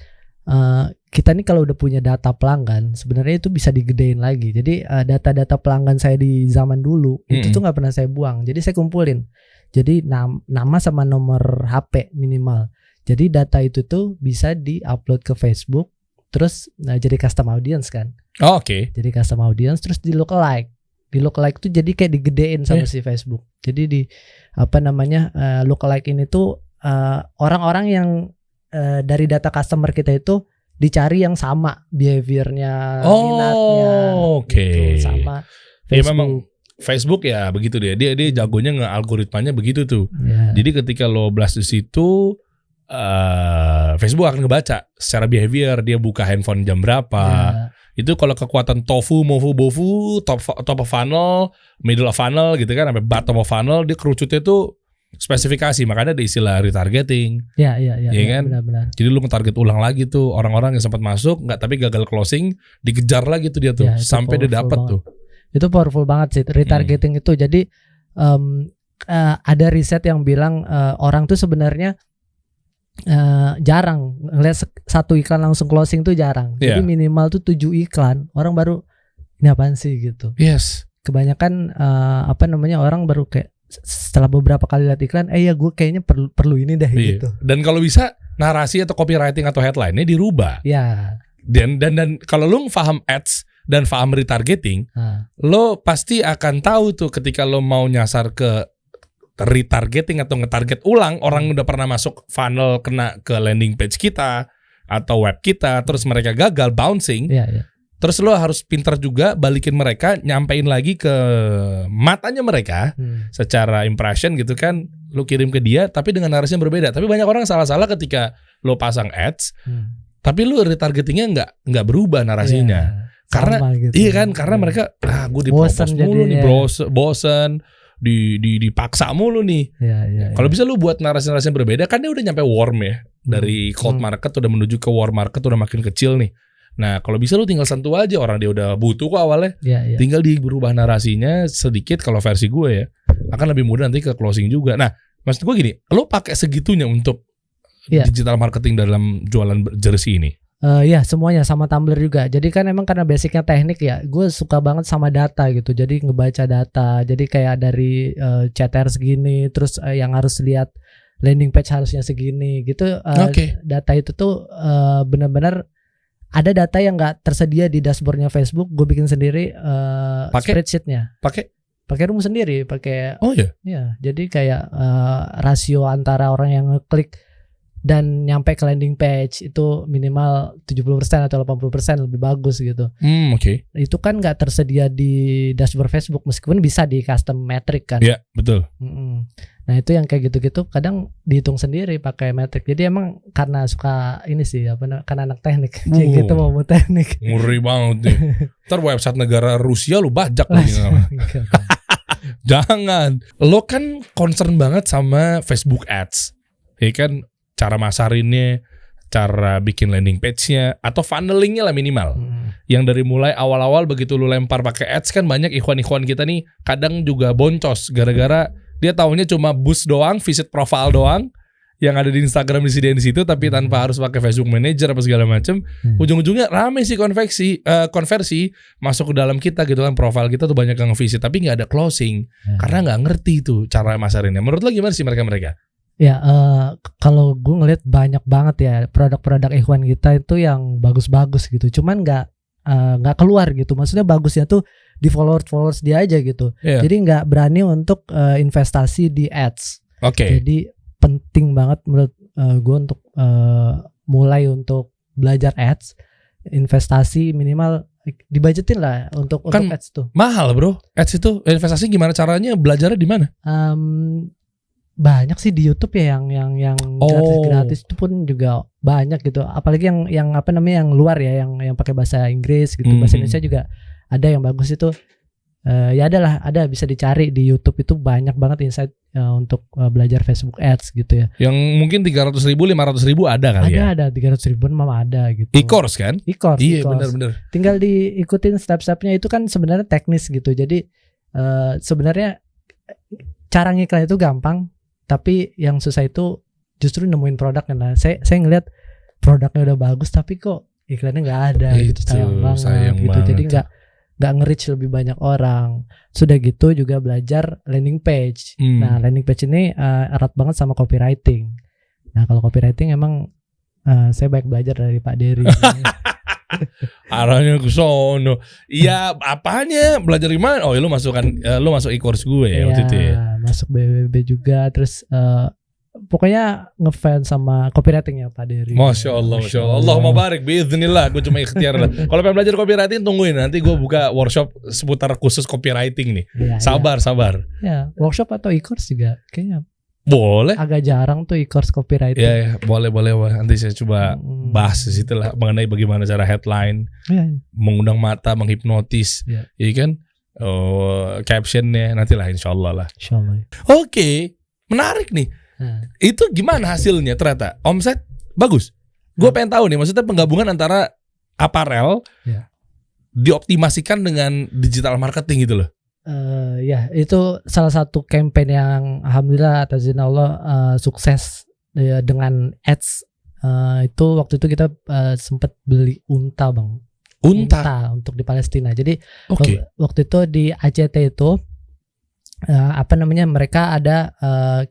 kita nih kalau udah punya data pelanggan sebenarnya itu bisa digedein lagi. Jadi data-data pelanggan saya di zaman dulu itu tuh nggak pernah saya buang. Jadi saya kumpulin. Jadi nama sama nomor HP minimal. Jadi data itu tuh bisa di-upload ke Facebook, terus jadi custom audience kan. Oh, oke. Jadi custom audience terus di lookalike. Di lookalike tuh jadi kayak digedein sama si Facebook. Jadi di lookalike ini tuh orang-orang yang dari data customer kita itu dicari yang sama behaviornya, minatnya. Oke. Gitu, sama Facebook. Ya memang Facebook ya begitu dia jagonya nge-algoritmanya begitu tuh. Yeah. Jadi ketika lo blast di situ, Facebook akan ngebaca secara behavior dia buka handphone jam berapa. Yeah. Itu kalau kekuatan tofu, mofu, bofu, top of funnel, middle of funnel gitu kan, sampai bottom of funnel, dia kerucutnya tuh spesifikasi, makanya ada istilah retargeting. Iya kan? Benar. Jadi lu nge-target ulang lagi tuh orang-orang yang sempat masuk nggak tapi gagal closing, dikejar lagi tuh dia tuh sampai dia dapat tuh. Itu powerful banget sih retargeting itu. Jadi ada riset yang bilang orang tuh sebenarnya jarang ngeliat satu iklan langsung closing tuh jarang. Jadi minimal tuh 7 iklan orang baru ini apaan sih gitu. Yes. Kebanyakan orang baru kayak setelah beberapa kali lihat iklan, ya gue kayaknya perlu ini deh gitu. Dan kalau bisa narasi atau copywriting atau headline-nya dirubah. Ya. Dan kalau lo paham ads dan paham retargeting, lo pasti akan tahu tuh ketika lo mau nyasar ke retargeting atau ngetarget ulang orang udah pernah masuk funnel kena ke landing page kita atau web kita terus mereka gagal bouncing. Terus lo harus pintar juga balikin mereka, nyampein lagi ke matanya mereka secara impression gitu kan. Lo kirim ke dia tapi dengan narasi yang berbeda. Tapi banyak orang salah-salah ketika lo pasang ads, tapi lo retargetingnya nggak berubah narasinya. Karena gitu. Iya kan, karena mereka gue dipropos mulu nih, bosen, dipaksa mulu nih. Kalau bisa lu buat narasi-narasi yang berbeda, kan dia udah nyampe warm ya. Dari cold market udah menuju ke warm market, udah makin kecil nih. Nah kalau bisa lu tinggal sentuh aja, orang dia udah butuh kok awalnya. Tinggal berubah narasinya sedikit. Kalau versi gue ya akan lebih mudah nanti ke closing juga. Nah maksud gue gini, lu pakai segitunya untuk digital marketing dalam jualan jersey ini? Ya semuanya sama Tumblr juga. Jadi kan emang karena basicnya teknik ya, gue suka banget sama data gitu. Jadi ngebaca data. Jadi kayak dari CTR segini, terus yang harus lihat landing page harusnya segini gitu. Data itu tuh benar-benar ada data yang nggak tersedia di dashboardnya Facebook. Gue bikin sendiri spreadsheetnya. Pakai rumus sendiri. Pakai. Oh ya. Ya. Jadi kayak rasio antara orang yang ngeklik dan nyampe ke landing page itu minimal 70% atau 80% lebih bagus gitu. Itu kan nggak tersedia di dashboard Facebook meskipun bisa di custom metric kan. Iya betul. Nah itu yang kayak gitu-gitu kadang dihitung sendiri pakai metric. Jadi emang karena suka ini sih karena anak teknik. Jadi gitu mau teknik. Ngeri banget nih. Ntar website negara Rusia lu bajak lagi. Jangan. Lo kan concern banget sama Facebook Ads. Ya kan, cara masarinnya, cara bikin landing page-nya, atau funnelingnya lah minimal. Yang dari mulai awal-awal begitu lu lempar pakai ads kan banyak ikhwan-ikhwan kita nih kadang juga boncos gara-gara dia taunya cuma boost doang, visit profile doang, yang ada di Instagram disediain di situ tapi tanpa harus pakai Facebook Manager apa segala macam. Ujung-ujungnya rame sih konversi masuk ke dalam kita gitu kan, profile kita tuh banyak yang visit tapi nggak ada closing karena nggak ngerti tuh cara masarinnya. Menurut lo gimana sih mereka? Ya kalau gue ngeliat banyak banget ya produk-produk ikhwan kita itu yang bagus-bagus gitu, cuman nggak keluar gitu. Maksudnya bagusnya tuh di followers dia aja gitu. Jadi nggak berani untuk investasi di ads. Jadi penting banget menurut gue untuk mulai untuk belajar ads, investasi minimal dibudgetin lah untuk ads tuh. Mahal bro, ads itu investasi gimana caranya, belajarnya di mana? Banyak sih di YouTube ya yang gratis itu pun juga banyak gitu. Apalagi yang apa namanya yang luar ya, yang pakai bahasa Inggris gitu. Bahasa Indonesia juga ada yang bagus itu. Ya ada bisa dicari di YouTube itu banyak banget insight untuk belajar Facebook Ads gitu ya. Yang mungkin 300.000, 500.000 ada kali ya? Ada 300.000 mah ada gitu. E-course kan? E-course. Iya benar. Tinggal diikutin step-stepnya, itu kan sebenarnya teknis gitu. Jadi sebenarnya cara ngiklan itu gampang. Tapi yang susah itu justru nemuin produknya. Nah, saya ngelihat produknya udah bagus tapi kok iklannya nggak ada gitu, sayang banget gitu. Jadi nggak nge-reach lebih banyak orang. Sudah gitu juga belajar landing page. Nah landing page ini erat banget sama copywriting. Nah kalau copywriting emang saya banyak belajar dari Pak Dery. Arahnya ke sono. Iya, apanya? Belajar di mana? Oh, ya lu masuk e-course gue ya waktu itu ya. Masuk BBB juga, terus pokoknya ngefans sama copywriting ya Pak Dery. Masya Allah. Allahumma barik biiznillah. Gue cuma ikhtiar lah. Kalau pengen belajar copywriting tungguin, nanti gue buka workshop seputar khusus copywriting nih. Sabar. Ya, workshop atau e-course juga kayaknya boleh. Agak jarang tuh e-course copywriting. Ya, boleh. Nanti saya coba bahas di situ lah mengenai bagaimana cara headline, mengundang mata, menghipnotis, ya kan, captionnya nantilah insyaallah lah. Oke, menarik nih. Itu gimana hasilnya ternyata? Omset bagus. Gue pengen tahu nih, maksudnya penggabungan antara apparel dioptimasikan dengan digital marketing gitu loh. Ya itu salah satu campaign yang alhamdulillah atas izin Allah sukses dengan ads. Itu waktu itu kita sempat beli unta bang. Unta untuk di Palestina. Jadi waktu itu di ACT itu apa namanya, mereka ada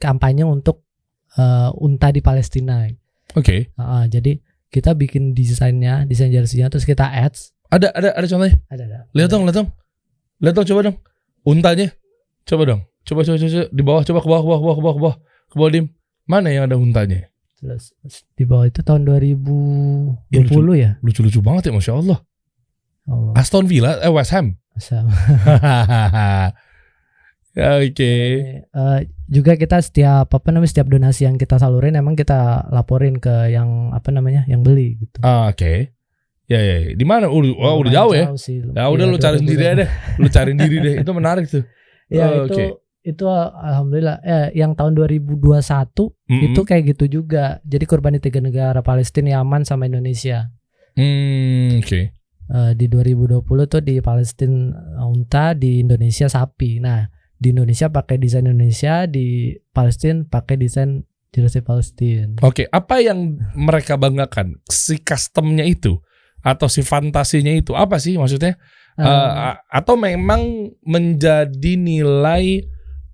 kampanye untuk unta di Palestina. Jadi kita bikin desain jersey-nya terus kita ads. Ada contohnya? Ada. Lihat dong, coba dong. Untanya. Coba dong. Coba di bawah, coba ke bawah. Ke bawah dim. Mana yang ada untanya? Terus di bawah itu tahun 2020 ya. Lucu-lucu banget ya, Masya Allah. Aston Villa, West Ham. Oke. Juga kita setiap donasi yang kita salurin emang kita laporin ke yang yang beli gitu. Oke. Ya. Di mana? Udah jauh ya. Ya udah lu cari sendiri aja deh. Lu cari sendiri deh. Itu menarik tuh. Ya itu alhamdulillah yang tahun 2021 itu kayak gitu juga. Jadi korban di 3 negara, Palestina, Yaman sama Indonesia. Oke. Di 2020 tuh di Palestina unta, di Indonesia sapi. Nah, di Indonesia pakai desain Indonesia, di Palestina pakai desain jersey Palestina. Oke, apa yang mereka banggakan? Si customnya itu atau si fantasinya itu apa sih maksudnya? Atau memang menjadi nilai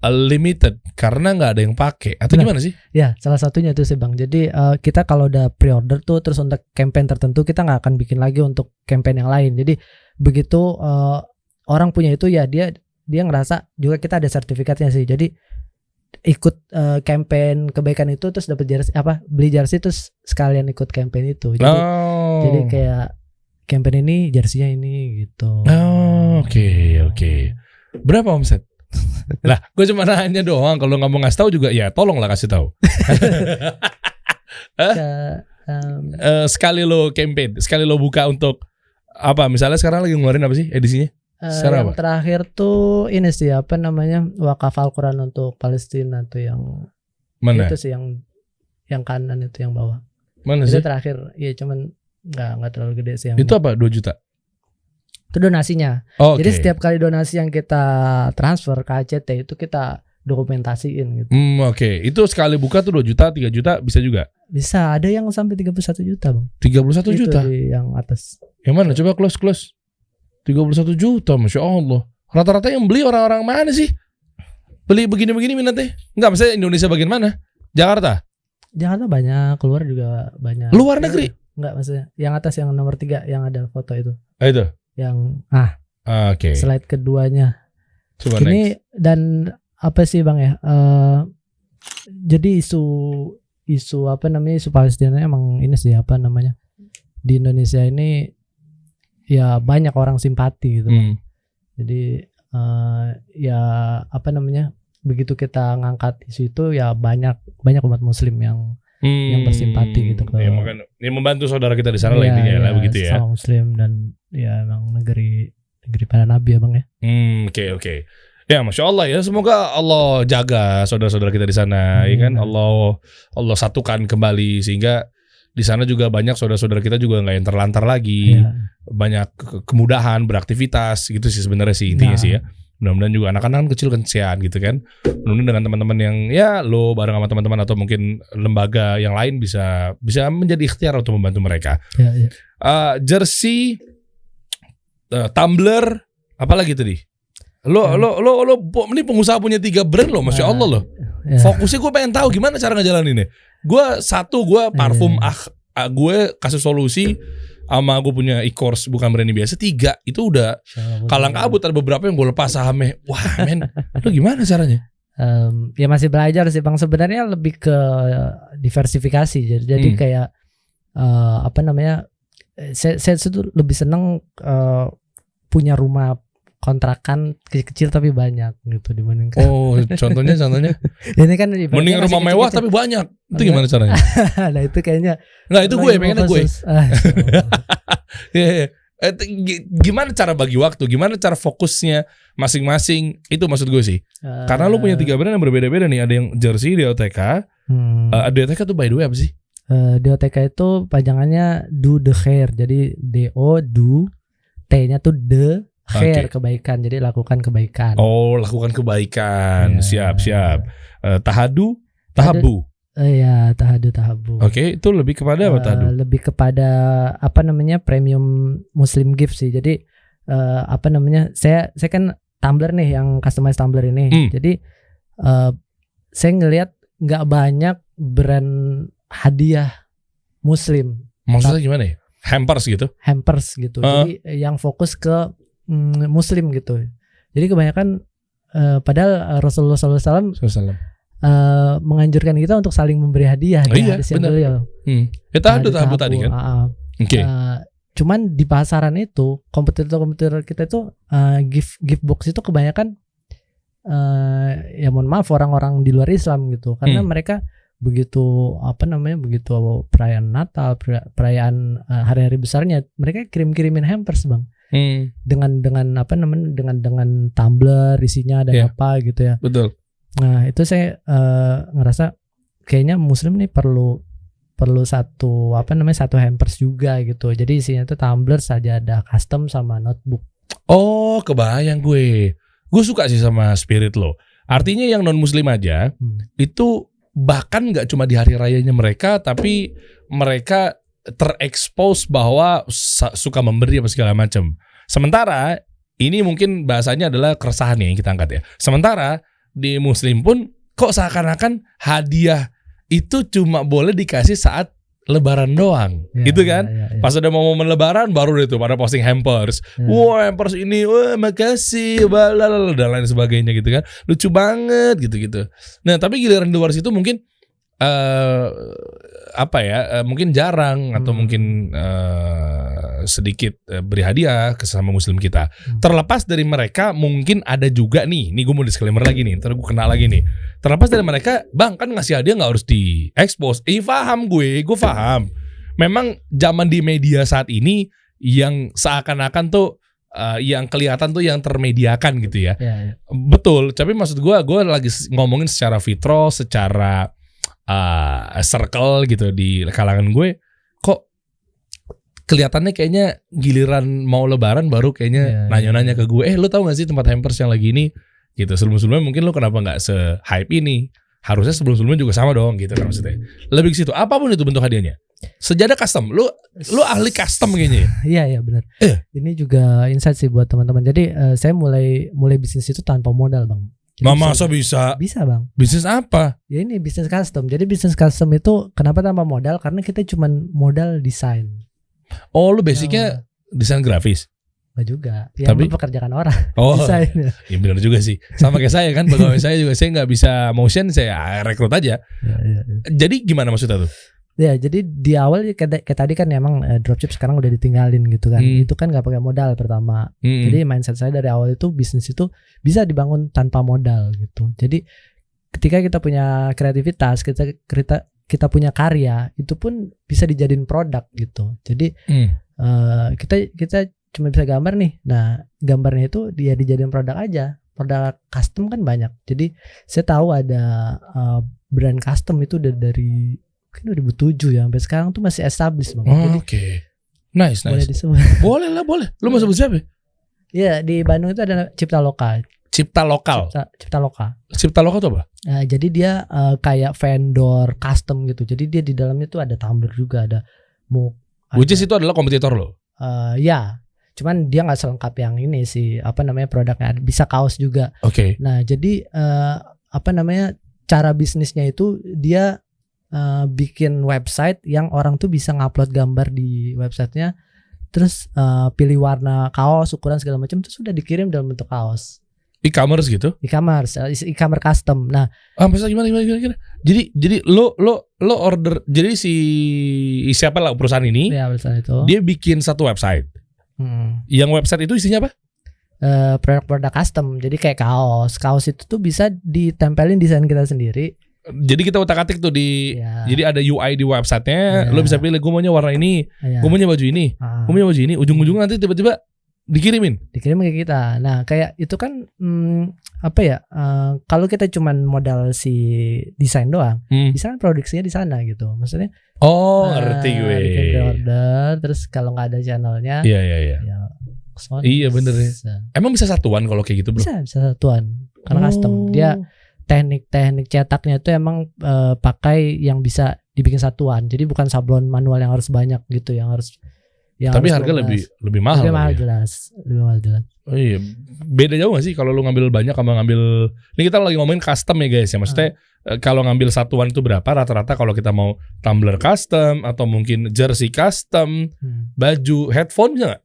limited karena nggak ada yang pakai atau gimana sih? Ya, salah satunya itu sih Bang. Jadi kita kalau udah pre-order tuh terus untuk campaign tertentu kita nggak akan bikin lagi untuk campaign yang lain. Jadi begitu orang punya itu ya dia ngerasa juga kita ada sertifikatnya sih. Jadi ikut campaign kebaikan itu terus dapat jersey beli jersey terus sekalian ikut campaign itu. Jadi kayak campaign ini jersey-nya ini gitu. Oke. Berapa omset? Lah, gue cuma nanya doang. Kalau nggak mau ngasih tahu juga, ya tolonglah kasih tahu. Sekali lo campaign, sekali lo buka untuk apa? Misalnya sekarang lagi ngeluarin apa sih edisinya? Yang apa? Terakhir tuh ini sih wakaf Al-Quran untuk Palestina tuh yang mana? Itu sih yang kanan itu yang bawah. Mana itu sih? Terakhir, ya cuman nggak terlalu gede sih. Itu apa? 2 juta? Itu donasinya. Jadi setiap kali donasi yang kita transfer ke ACT itu kita dokumentasiin gitu. Oke. Itu sekali buka tuh 2 juta, 3 juta bisa juga? Bisa, ada yang sampai 31 juta Bang. 31 juta? Itu di yang atas. Yang mana? Coba close. 31 juta, Masya Allah. Rata-rata yang beli orang-orang mana sih? Beli begini-begini minatnya? Enggak, maksudnya Indonesia bagian mana? Jakarta banyak, keluar juga banyak. Luar negeri? Enggak, maksudnya yang atas yang nomor 3 yang ada foto itu. Itu? Yang Oke. Slide keduanya. Coba ini next. Dan apa sih Bang ya? Jadi isu isu Palestina emang ini sih di Indonesia ini ya banyak orang simpati gitu. Jadi ya begitu kita ngangkat isu itu ya banyak umat Muslim yang bersimpati gitu ke. Ya makanya membantu saudara kita di sana lah intinya lah begitu ya. Sama Muslim dan ya emang negeri para nabi ya Bang ya. Oke. Ya Masya Allah ya, semoga Allah jaga saudara-saudara kita di sana, ya kan. Allah satukan kembali sehingga di sana juga banyak saudara-saudara kita juga nggak yang terlantar lagi, banyak kemudahan beraktivitas gitu sih sebenarnya sih intinya sih ya. Mudah-mudahan juga anak-anak kecil kesian gitu kan. Mudah-mudahan dengan teman-teman yang ya lo bareng sama teman-teman atau mungkin lembaga yang lain bisa menjadi ikhtiar untuk membantu mereka. Jersey, tumbler, apalagi tadi? Lo ini pengusaha punya 3 brand lo, Masya Allah lo. Fokusnya gue pengen tahu gimana cara ngejalaninnya. Gue parfum gue kasih solusi sama gue punya e-course bukan brand biasa 3 itu udah kalang kabut. Ada beberapa yang gue lepas sahamnya. Wah men, lo gimana caranya? Ya masih belajar sih Bang, sebenarnya lebih ke diversifikasi. Jadi kayak saya tuh lebih seneng punya rumah kontrakan kecil tapi banyak gitu dibandingkan. Contohnya ini kan mending rumah mewah tapi banyak. Itu gimana caranya? Nah itu kayaknya. Nah itu pengennya gue. Gimana cara bagi waktu? Gimana cara fokusnya masing-masing? Itu maksud gue sih. Karena lu punya 3 brand yang berbeda-beda nih. Ada yang jersey DOTK. DOTK tuh by the way apa sih? DOTK itu panjangannya do the hair. Jadi do T-nya tuh the hair, kebaikan. Jadi lakukan kebaikan. Lakukan kebaikan. Siap. Tahabu. Tahabu. Oke, itu lebih kepada apa Tahadu? Lebih kepada premium Muslim gift sih. Jadi saya kan tumbler nih yang customize tumbler ini. Jadi saya ngelihat nggak banyak brand hadiah Muslim. Maksudnya gimana ya? Hampers gitu. Jadi yang fokus ke Muslim gitu. Jadi kebanyakan padahal Rasulullah SAW menganjurkan kita untuk saling memberi hadiah. Iya benar. Tahabu tadi kan. cuman di pasaran itu kompetitor kita itu gift box itu kebanyakan ya mohon maaf orang-orang di luar Islam gitu, karena mereka begitu perayaan Natal, perayaan hari-hari besarnya mereka kirim-kirimin hampers bang, dengan tumbler isinya ada apa gitu ya. Betul. Nah itu saya ngerasa kayaknya Muslim nih perlu satu hampers juga gitu. Jadi isinya itu tumbler, sajadah custom sama notebook. Oh kebayang gue suka sih sama spirit lo. Artinya yang non Muslim aja itu bahkan nggak cuma di hari rayanya mereka, tapi mereka terekspos bahwa suka memberi apa segala macam. Sementara ini mungkin bahasanya adalah keresahan yang kita angkat ya. Sementara di Muslim pun kok seakan-akan hadiah itu cuma boleh dikasih saat Lebaran doang, gitu kan? Ya. Pas udah mau momen Lebaran baru deh tuh pada posting hampers. Wah hampers ini, wah makasih, dan lain sebagainya gitu kan. Lucu banget gitu. Nah tapi giliran di luar situ mungkin mungkin jarang atau mungkin sedikit beri hadiah ke sesama Muslim kita. Terlepas dari mereka mungkin ada juga nih gue mau disclaimer lagi nih, ntar gue kena lagi nih. Terlepas dari mereka, bang kan ngasih hadiah nggak harus di-expose. Gue paham. Memang zaman di media saat ini yang seakan-akan tuh yang kelihatan tuh yang termediakan gitu ya. Betul, tapi maksud gue lagi ngomongin secara fitrah, secara circle gitu di kalangan gue, kok kelihatannya kayaknya giliran mau Lebaran baru kayaknya nanya-nanya ke gue, lu tahu gak sih tempat hampers yang lagi ini gitu. Sebelum-sebelumnya mungkin lu kenapa nggak se-hype ini? Harusnya sebelum-sebelumnya juga sama dong gitu kan maksudnya. Lebih ke situ. Apapun itu bentuk hadiahnya. Sejadah custom. Lu ahli custom kayaknya ya? Iya benar. Ini juga insight sih buat teman-teman. Jadi saya mulai bisnis itu tanpa modal bang. Masa bisa? Bisa bang. Bisnis apa? Ya ini bisnis custom. Jadi bisnis custom itu kenapa tanpa modal? Karena kita cuma modal desain. Oh lu basicnya desain grafis? Enggak juga. Yang mempekerjakan orang. Oh desain. Ya benar juga sih. Sama kayak saya kan. Pegawai saya juga saya nggak bisa motion, saya rekrut aja. Jadi gimana maksudnya tuh? Ya jadi di awal kayak tadi kan emang dropship sekarang udah ditinggalin gitu kan. Itu kan gak pakai modal pertama. Jadi mindset saya dari awal itu bisnis itu bisa dibangun tanpa modal gitu. Jadi ketika kita punya kreativitas, kita punya karya, itu pun bisa dijadiin produk gitu. Jadi kita cuma bisa gambar nih. Nah gambarnya itu dia dijadiin produk aja. Produk custom kan banyak. Jadi saya tahu ada brand custom itu udah dari 2007 ya, sampai sekarang tuh masih established banget. Oke. Nice. Boleh disebut. Boleh. Lu mau sebut siapa? Iya, di Bandung itu ada Cipta Lokal. Cipta Lokal itu apa? Jadi dia kayak vendor custom gitu. Jadi dia di dalamnya tuh ada tumbler juga, ada mug. Which is itu adalah kompetitor lo? Ya. Cuman dia nggak selengkap yang ini sih. Produknya bisa kaos juga. Oke. Nah, jadi cara bisnisnya itu dia bikin website yang orang tuh bisa ngupload gambar di websitenya, terus pilih warna kaos, ukuran segala macam, terus sudah dikirim dalam bentuk kaos. E-commerce gitu? E-commerce custom. Nah, maksudnya gimana? Jadi lo order, jadi si siapa lah perusahaan ini? Ya, perusahaan itu. Dia bikin satu website. Yang website itu isinya apa? Produk-produk custom. Jadi kayak kaos itu tuh bisa ditempelin desain kita sendiri. Jadi kita utak-atik tuh jadi ada UI di websitenya, lo bisa pilih gue maunya warna ini, gue maunya baju ini, gue maunya baju ini, ujung-ujungnya nanti tiba-tiba dikirim ke kita. Nah kayak itu kan kalau kita cuman modal si desain doang, bisa kan produksinya di sana gitu, maksudnya. Ngerti gue. Order, terus kalau nggak ada channelnya, iya bener ya. Emang bisa satuan kalau kayak gitu bro? Bisa satuan karena custom. Dia teknik cetaknya itu emang pakai yang bisa dibikin satuan. Jadi bukan sablon manual yang harus banyak gitu, tapi harga lebih mahal. Lebih mahal jelas. Oh iya. Beda jauh gak sih kalau lu ngambil banyak sama ngambil, ini kita lagi ngomongin custom ya guys ya. Maksudnya kalau ngambil satuan itu berapa rata-rata kalau kita mau tumbler custom atau mungkin jersey custom, baju, headphone bisa gak?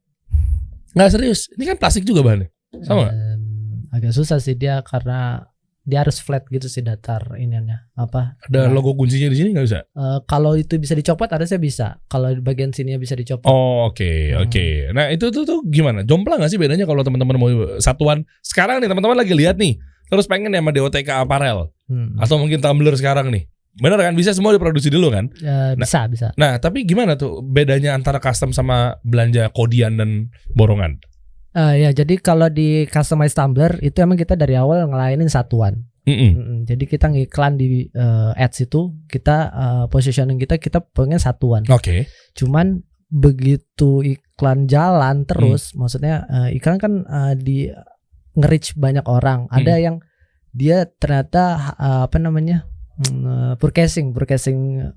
Nggak serius. Ini kan plastik juga bahannya. Sama gak? Agak susah sih dia karena dia harus flat gitu sih, datar iniannya apa. Ada logo kuncinya di sini nggak bisa? Kalau itu bisa dicopot, harusnya bisa. Kalau di bagian sininya bisa dicopot. Oh oke. Nah itu tuh gimana? Jomplang nggak sih bedanya kalau teman-teman mau satuan? Sekarang nih teman-teman lagi lihat nih, terus pengen ya sama DOTK Apparel atau mungkin tumbler sekarang nih. Bener kan, bisa semua diproduksi dulu kan? Bisa. Nah tapi gimana tuh bedanya antara custom sama belanja kodian dan borongan? Ya jadi kalau di customized tumbler itu emang kita dari awal ngelayanin satuan. Jadi kita ngiklan di ads itu, kita positioning kita pengen satuan. Oke. Cuman begitu iklan jalan terus, maksudnya iklan kan di nge-reach banyak orang. Ada yang dia ternyata purchasing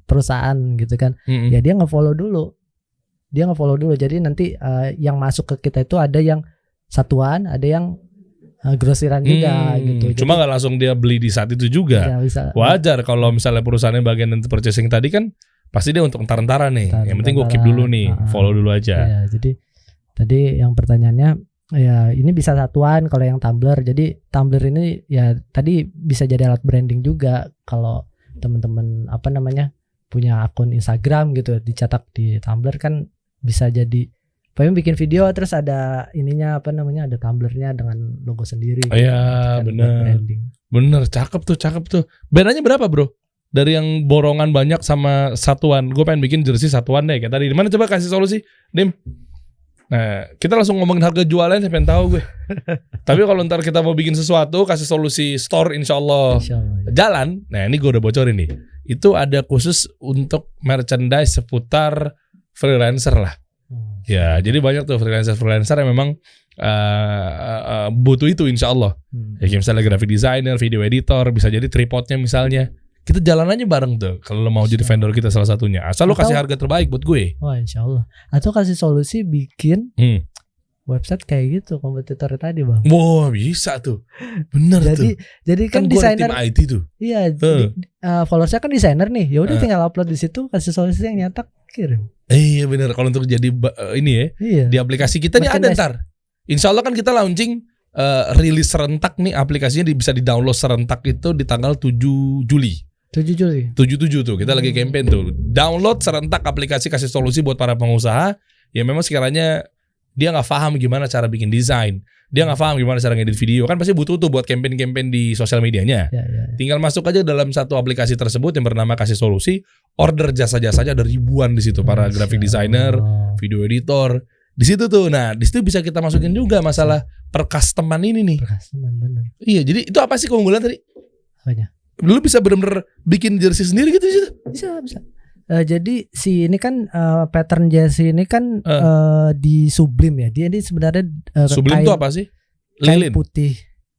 perusahaan gitu kan. Ya dia nge-follow dulu. Jadi nanti yang masuk ke kita itu ada yang satuan, ada yang grosiran juga gitu. Cuma nggak langsung dia beli di saat itu juga. Ya, bisa. Wajar kalau misalnya perusahaannya bagian nanti purchasing tadi kan pasti dia untuk entar-entaran nih. Yang penting gue keep dulu nih, follow dulu aja. Ya, jadi tadi yang pertanyaannya ya ini bisa satuan kalau yang tumbler. Jadi tumbler ini ya tadi bisa jadi alat branding juga kalau teman-teman punya akun Instagram gitu, dicetak di tumbler kan. Bisa jadi pengen bikin video terus ada ininya ada tumblernya dengan logo sendiri. Iya gitu, bener, cakep tuh. Bedanya berapa bro? Dari yang borongan banyak sama satuan. Gue pengen bikin jersey satuan deh kayak tadi. Dimana coba kasih solusi, Dim? Nah kita langsung ngomongin harga jualan, saya pengen tahu gue. Tapi kalau ntar kita mau bikin sesuatu, kasih solusi store insya Allah jalan. Nah ini gue udah bocorin nih. Itu ada khusus untuk merchandise seputar freelancer lah. Ya, jadi banyak tuh freelancer yang memang butuh itu insya Allah. Ya, misalnya graphic designer, video editor, bisa jadi tripodnya misalnya. Kita jalan aja bareng tuh kalau lo mau jadi vendor kita salah satunya. Asal lo kasih harga terbaik buat gue. Oh insya Allah. Atau kasih solusi bikin website kayak gitu kompetitor tadi bang. Wah bisa tuh. Bener tuh. Jadi kan desainer tim IT tuh. Iya. Followersnya kan desainer nih. Ya udah tinggal upload di situ, kasih solusi yang nyetak, kirim. Iya bener. Kalau untuk jadi ini ya, di aplikasi kita nih ada ntar. Insya Allah kan kita launching rilis serentak nih, aplikasinya bisa di-download serentak itu di tanggal 7 Juli. 7 tuh kita lagi campaign tuh. Download serentak aplikasi kasih solusi buat para pengusaha yang memang sekiranya dia nggak paham gimana cara bikin desain, dia nggak paham gimana cara ngedit video, kan pasti butuh tuh buat campaign di sosial medianya. Ya. Tinggal masuk aja dalam satu aplikasi tersebut yang bernama kasih solusi, order jasa-jasanya ada ribuan di situ, para graphic designer, video editor di situ tuh. Nah di situ bisa kita masukin juga masalah per-customan ini nih. Per-customan bener. Iya, jadi itu apa sih keunggulan tadi? Apanya? Lu bisa bener-bener bikin jersey sendiri gitu sih? Bisa. Jadi si ini kan pattern jersey ini kan di Sublim ya. Dia ini sebenarnya Sublim itu apa sih? Lilin.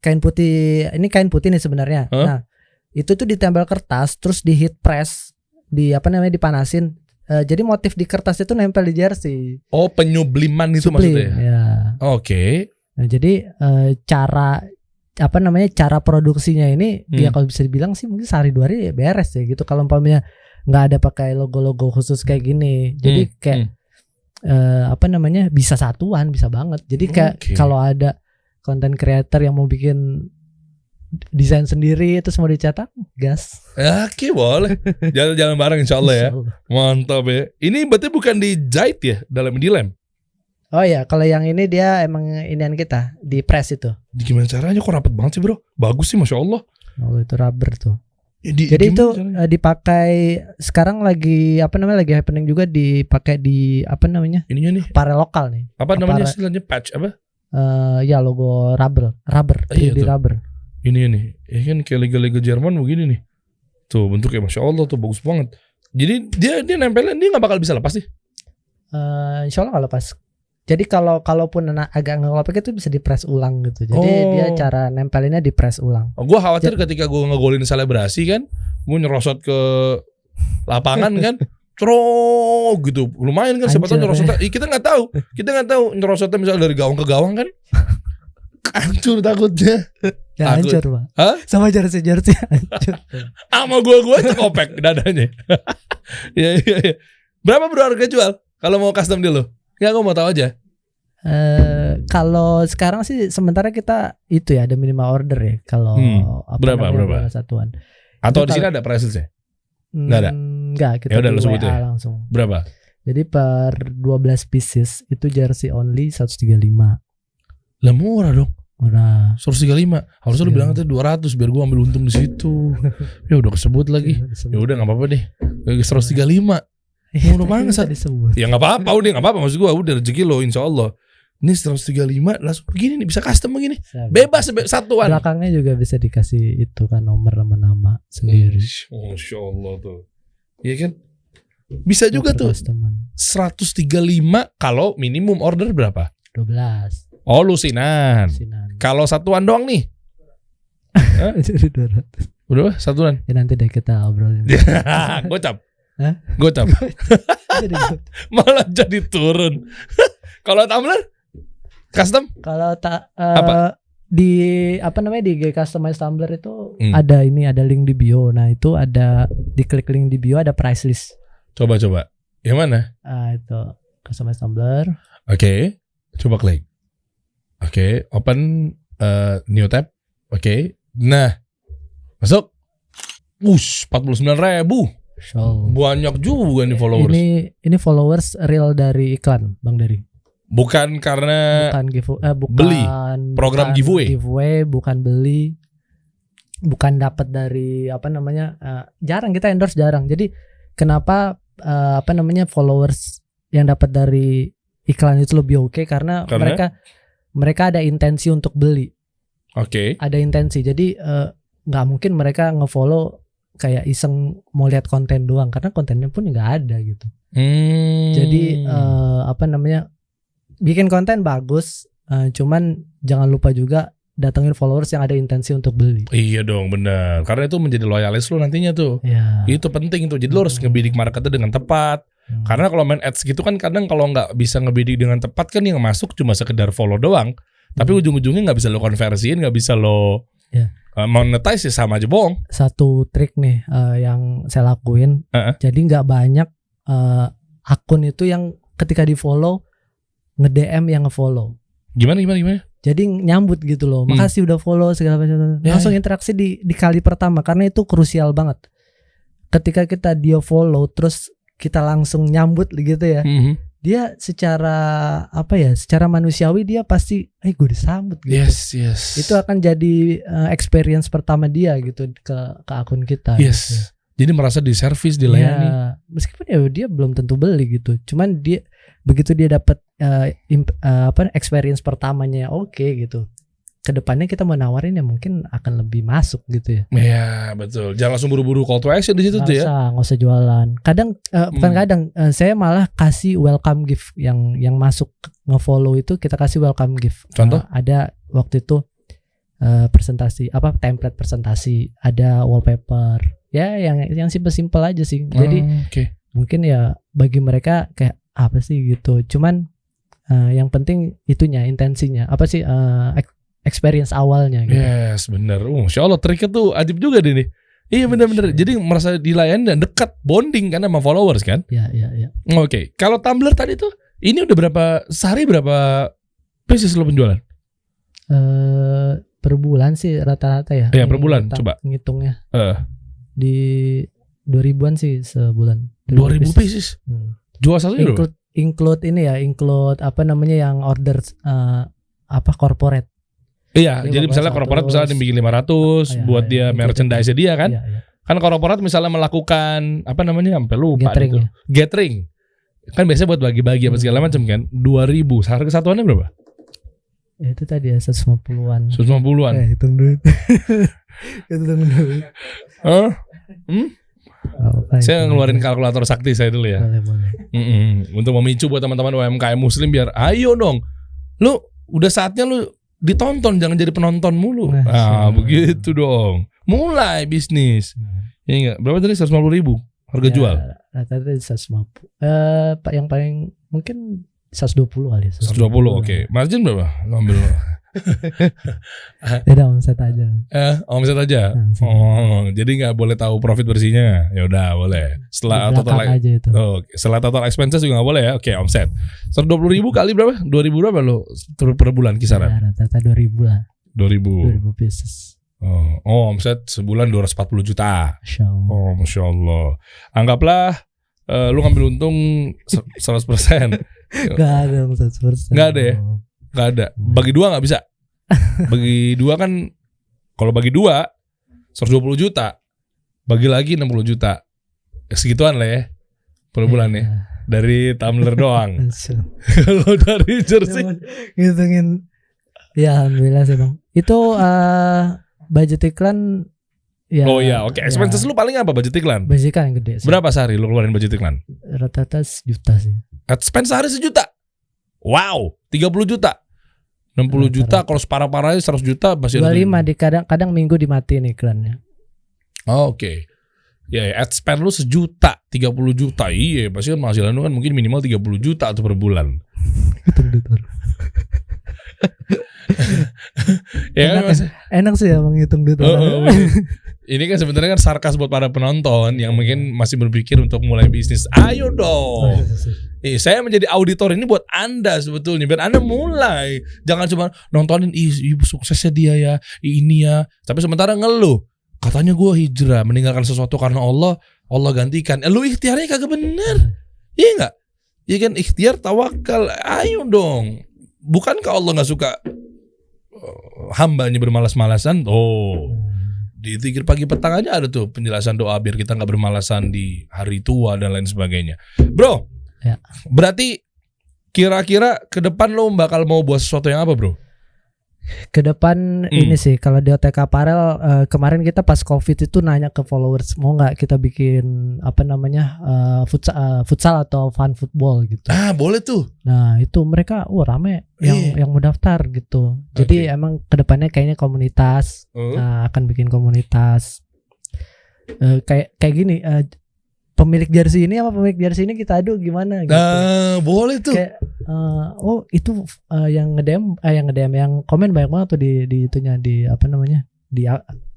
Kain putih. Ini kain putih nih sebenarnya. Nah, itu tuh ditempel kertas terus di heat press, dipanasin. Jadi motif di kertas itu nempel di jersey. Oh, penyubliman itu maksudnya. Ya. Oke. Nah, jadi cara produksinya ini ya kalau bisa dibilang sih mungkin sehari 2 hari ya beres ya gitu. Kalau umpamanya nggak ada pakai logo-logo khusus kayak gini, jadi kayak bisa satuan, bisa banget. Jadi kayak kalau ada content creator yang mau bikin desain sendiri terus mau dicetak, gas. Oke, boleh. Jalan-jalan bareng insya Allah ya. Mantap ya. Ini berarti bukan dijahit ya dalam dilem? Oh ya, kalau yang ini dia emang inian kita di press itu. Gimana caranya? Kok rapet banget sih bro? Bagus sih, masya Allah. Oh itu rubber tuh. Jadi itu dipakai sekarang lagi lagi happening juga, dipakai di ininya nih apparel lokal nih. Apa namanya istilahnya, patch apa? Ya logo rubber 3D rubber. Ini ya kan kayak liga-liga Jerman begini nih. Tuh bentuknya masya Allah tuh bagus banget. Jadi dia nempelin, dia nggak bakal bisa lepas sih. Insya Allah nggak lepas. Jadi kalaupun agak ngelopek itu bisa di-press ulang gitu. Jadi dia cara nempelinnya di-press ulang. Gue khawatir ketika gue ngegolin selebrasi kan, gue nyerosot ke lapangan kan, cerok gitu. Lumayan kan, siapa tahu nyerosotnya. Kita nggak tahu nyerosotnya misalnya dari gawang ke gawang kan. Hancur takutnya. Ya hancur Pak. Hah? Sama jersey hancur. Sama gue cekopek dadanya. Ya. Berapa bro harga jual kalau mau custom dulu? Ya gue mau tahu aja. Kalau sekarang sih sementara kita itu ya ada minimal order ya. Kalau berapa satuan. Atau di sini ada price list ya? Enggak ada. Enggak, kita udah lu sebut WA langsung. Berapa? Jadi per 12 pieces itu jersey only 135. Lah murah dong. Murah. 135. Harusnya lu bilang itu 200 biar gua ambil untung di situ. Ya udah kesebut lagi. Ya udah enggak apa-apa deh. 135. Murah banget saat disebut. Ya enggak apa-apa, udah enggak apa-apa maksud gua, udah rezeki lo insyaallah. Ini 135 langsung begini nih, bisa custom begini. Bebas satuan. Belakangnya juga bisa dikasih itu kan nomor sama nama sendiri. Masya Allah tuh. Iya kan? Bisa juga tuh. 135 kalau minimum order berapa? 12. Oh lusinan. Kalau satuan doang nih? Jadi 200. Udah satuan? Ya nanti deh kita obrolin. Gocap. Gocap. Malah jadi turun. Kalau tumbler? Custom? Kalau di G Customize Tumbler itu ada link di bio. Nah, itu ada diklik link di bio ada price list. Coba. Yang mana? Itu Customize Tumbler. Oke. Coba klik. Oke, open new tab. Oke. Nah. Masuk. 49.000. Banyak juga nih followers. Ini followers real dari iklan, Bang Dery. Bukan karena bukan beli program giveaway, bukan beli, bukan dapat dari jarang kita endorse jarang. Jadi kenapa followers yang dapat dari iklan itu lebih oke karena mereka ada intensi untuk beli. Oke. Ada intensi. Jadi nggak mungkin mereka ngefollow kayak iseng mau lihat konten doang karena kontennya pun nggak ada gitu. Jadi bikin konten bagus, cuman jangan lupa juga datengin followers yang ada intensi untuk beli. Iya dong, benar. Karena itu menjadi loyalis lu nantinya tuh. Ya. Itu penting tuh. Jadi lu harus ngebidik marketnya dengan tepat. Karena kalau main ads gitu kan kadang kalau nggak bisa ngebidik dengan tepat kan yang masuk cuma sekedar follow doang. Tapi ujung-ujungnya nggak bisa lo konversiin, nggak bisa lo monetize, ya sama aja bohong. Satu trik nih yang saya lakuin. Jadi nggak banyak akun itu yang ketika di follow nge-DM yang nge-follow. Gimana? Jadi nyambut gitu loh. Makasih udah follow segala macam. Langsung interaksi di kali pertama karena itu krusial banget. Ketika kita dia follow terus kita langsung nyambut gitu ya. Dia secara secara manusiawi dia pasti gue disambut gitu. Yes. Itu akan jadi experience pertama dia gitu ke akun kita. Yes. Gitu. Jadi merasa diservis, dilayani. Ya, meskipun dia belum tentu beli gitu. Cuman dia begitu dia dapat experience pertamanya oke gitu. Kedepannya kita mau nawarin ya mungkin akan lebih masuk gitu ya. Iya betul. Jangan langsung buru-buru call to action di situ tuh ya. Nggak usah jualan. Kadang saya malah kasih welcome gift yang masuk ngefollow itu kita kasih welcome gift. Contoh? Ada waktu itu presentasi template presentasi, ada wallpaper. Ya yang simple aja sih. Jadi mungkin ya bagi mereka kayak apa sih gitu. Cuman yang penting itunya, intensinya. Experience awalnya gitu. Yes, benar. Masya Allah, triknya tuh ajib juga deh nih. Iya benar-benar. Jadi merasa dilayani dan dekat, bonding kan sama followers kan? Iya. Oke. Kalau Tumbler tadi tuh, ini udah sehari berapa pieces lo penjualan? Per bulan sih rata-rata ya. Iya per bulan, coba ngitungnya. Di 2000-an sih sebulan. 2000 pieces. Jual satu dulu. Include yang order corporate. Iya, jadi misalnya korporat misalnya dia bikin 500 buat dia merchandise dia kan. Iya. Kan korporat misalnya melakukan sampai lupa Gathering. Gathering. Kan biasanya buat bagi-bagi apa segala macam kan. 2000. Harga satuannya berapa? Ya itu tadi ya 150-an. 150-an. Hitung duit. Hitung duit. Saya ngeluarin kalkulator sakti saya dulu ya. Boleh. Untuk memicu buat teman-teman UMKM Muslim biar ayo dong. Lu udah saatnya lu ditonton, jangan jadi penonton mulu. Begitu dong. Mulai bisnis. Ya enggak? Berapa tadi? 150.000 harga jual. Rata-rata 150. Yang paling mungkin 120 kali. 120. Oke. Margin berapa? Lo ambil Beda omset aja. Omset aja. Jadi nggak boleh tahu profit bersihnya. Ya udah boleh. Setelah total aja itu. Setelah total expenses juga nggak boleh ya. Oke, omset. 120.000 kali berapa? 2.000 berapa lo per bulan kisaran? Ya, rata-rata 2.000 lah. 2.000 pieces. Omset sebulan 240 juta. Masya Allah. Anggaplah lu ngambil untung 100%. Gak ada 100%. Gak ada ya? Gak ada. Bagi dua gak bisa. Bagi dua kan, kalau bagi dua 120 juta, bagi lagi 60 juta. Segituan lah ya per bulan ya. Dari tumbler doang. Kalau dari jersey ngitungin. Ya alhamdulillah sih bang. Itu budget iklan ya. Oh iya, oke. Expenses lu paling apa budget iklan? Budget iklan yang gede sih. Berapa sehari lu keluarin budget iklan? Rata-rata 1 juta sih. Expense sehari 1 juta? Wow, 30 juta 60 juta, kalau separah-parahnya 100 juta masih 25 di kadang minggu dimatiin iklannya. Oke. Ya, ad spend lu 1 juta 30 juta. Iya, pasti kan penghasilan lu kan mungkin minimal 30 juta atau per bulan. Hitung-hitung. Ya, enak sih ya menghitung duit. Ini kan sebenarnya kan sarkas buat para penonton yang mungkin masih berpikir untuk mulai bisnis. Ayo dong. Saya menjadi auditor ini buat Anda sebetulnya, biar Anda mulai. Jangan cuma nontonin ibu suksesnya dia ya, ini ya. Tapi sementara ngeluh. Katanya gue hijrah, meninggalkan sesuatu karena Allah gantikan. Lu ikhtiarnya kagak bener. Iya enggak? Iya kan, ikhtiar tawakal. Ayo dong. Bukankah Allah gak suka hambanya bermalas-malasan? Di zikir pagi petang aja ada tuh penjelasan doa biar kita gak bermalasan di hari tua dan lain sebagainya. Bro, ya. Berarti kira-kira ke depan lo bakal mau buat sesuatu yang apa bro? Ke depan ini sih, kalau di OTK Apparel kemarin kita pas COVID itu nanya ke followers mau nggak kita bikin apa namanya futsal atau fun football gitu. Boleh tuh. Nah itu mereka rame yang mau daftar gitu. Jadi emang ke depannya kayaknya komunitas akan bikin komunitas kayak gini. Pemilik jersey ini sama pemilik jersey ini kita adu gimana gitu. Boleh tuh. Kayak, itu yang nge-DM yang komen banyak banget tuh di itunya di apa namanya di